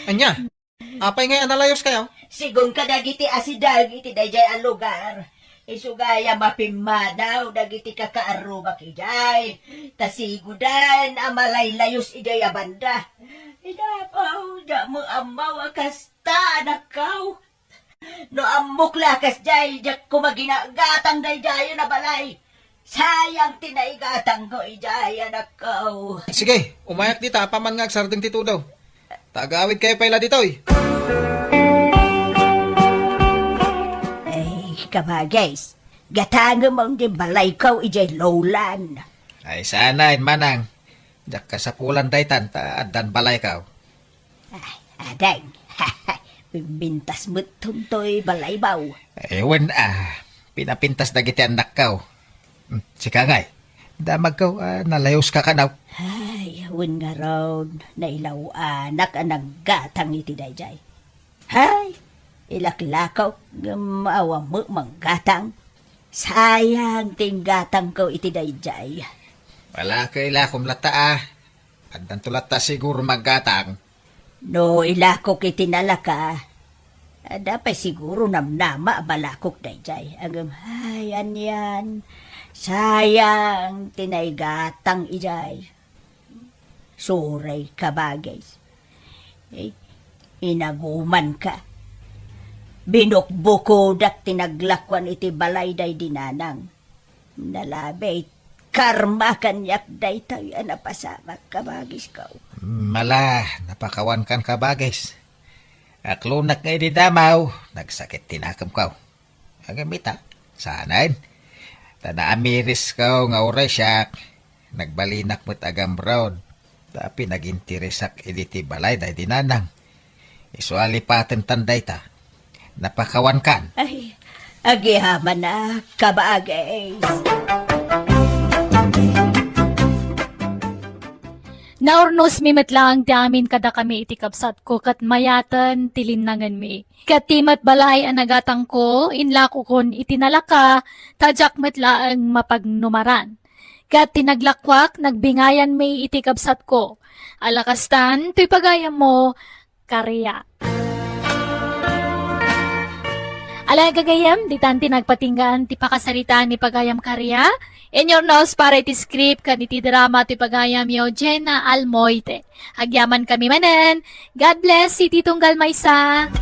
Anya, apay nga analayos kayo? sigun ka dagiti asidag iti dayjay ang lugar. Isugaya mapimadaw dagiti kakaaruba kijay. Tasigudan amalay layos ijay abanda. Idapaw, da mo amaw kasta anak kaw. No amok lakas jay, jak kumaginagatang dayjay na balay. Sayang tinaigatang ko ijay anak kaw. Sige, umayak dita, paman nga agsarding titudaw. Tagaawid kayo pala ditoy. Kabagays, gatanga mong di balay kaw ijay lowlan. Ay sana manang. Jak ka sa pulan daytan ta addan balay kaw. Aday, bintas mo't tuntoy balay baw. Ewan pinapintas dagiti anak kaw. Sika ngay, damag kaw nalayos ka kanaw. Ay, wen nga raw, nailaw anak anang gatang iti dayjay. Hay, ilaklakaw, maawa mo manggatang. Sayang ting gatang ko iti dayjay. Wala ka ilakom lata Addan tulata siguro maggatang. No ilakok iti nalaka. Dapat siguro namnama balakok dayjay. Agam, hay, anyan. Sayang tinaygatang ijay. Suray ka bagay. Inaguman ka. Binukbukodak tinaglakwan iti balay day dinanang. Nalabay, karma kanyak day tayo napasamak kabagis ka. Mala, napakawan kan kabagis. Aklunak nga di damaw, nagsakit tinakam kaw. Agamita, sanain. Tada amiris kaw nga oresyak, nagbalinak mo't agam brown. Tapi nagintirisak editi balay day dinanang. Isuali paten tanday ta. Napakawan kan. Ay, agihaman na kabagay. Naurnos mi metlang ti amin kada kami iti kapsat ko kat mayatan tilinangan mi. Kat timat balay anagatang ko, inlako kon itinalaka, tajak metlaang mapagnumaran. Kat tinaglakwak, nagbingayan mi iti kapsat ko. Alakastan, tuy pagayam mo, karya. Alay gagayam, di tanti nagpatinggan ti pakasaritaan ni pagayam karya. In your nose para iti script kan iti drama ti pagayam yo Jenna Almoite. Agyaman kami manen. God bless, iti tunggal maysa.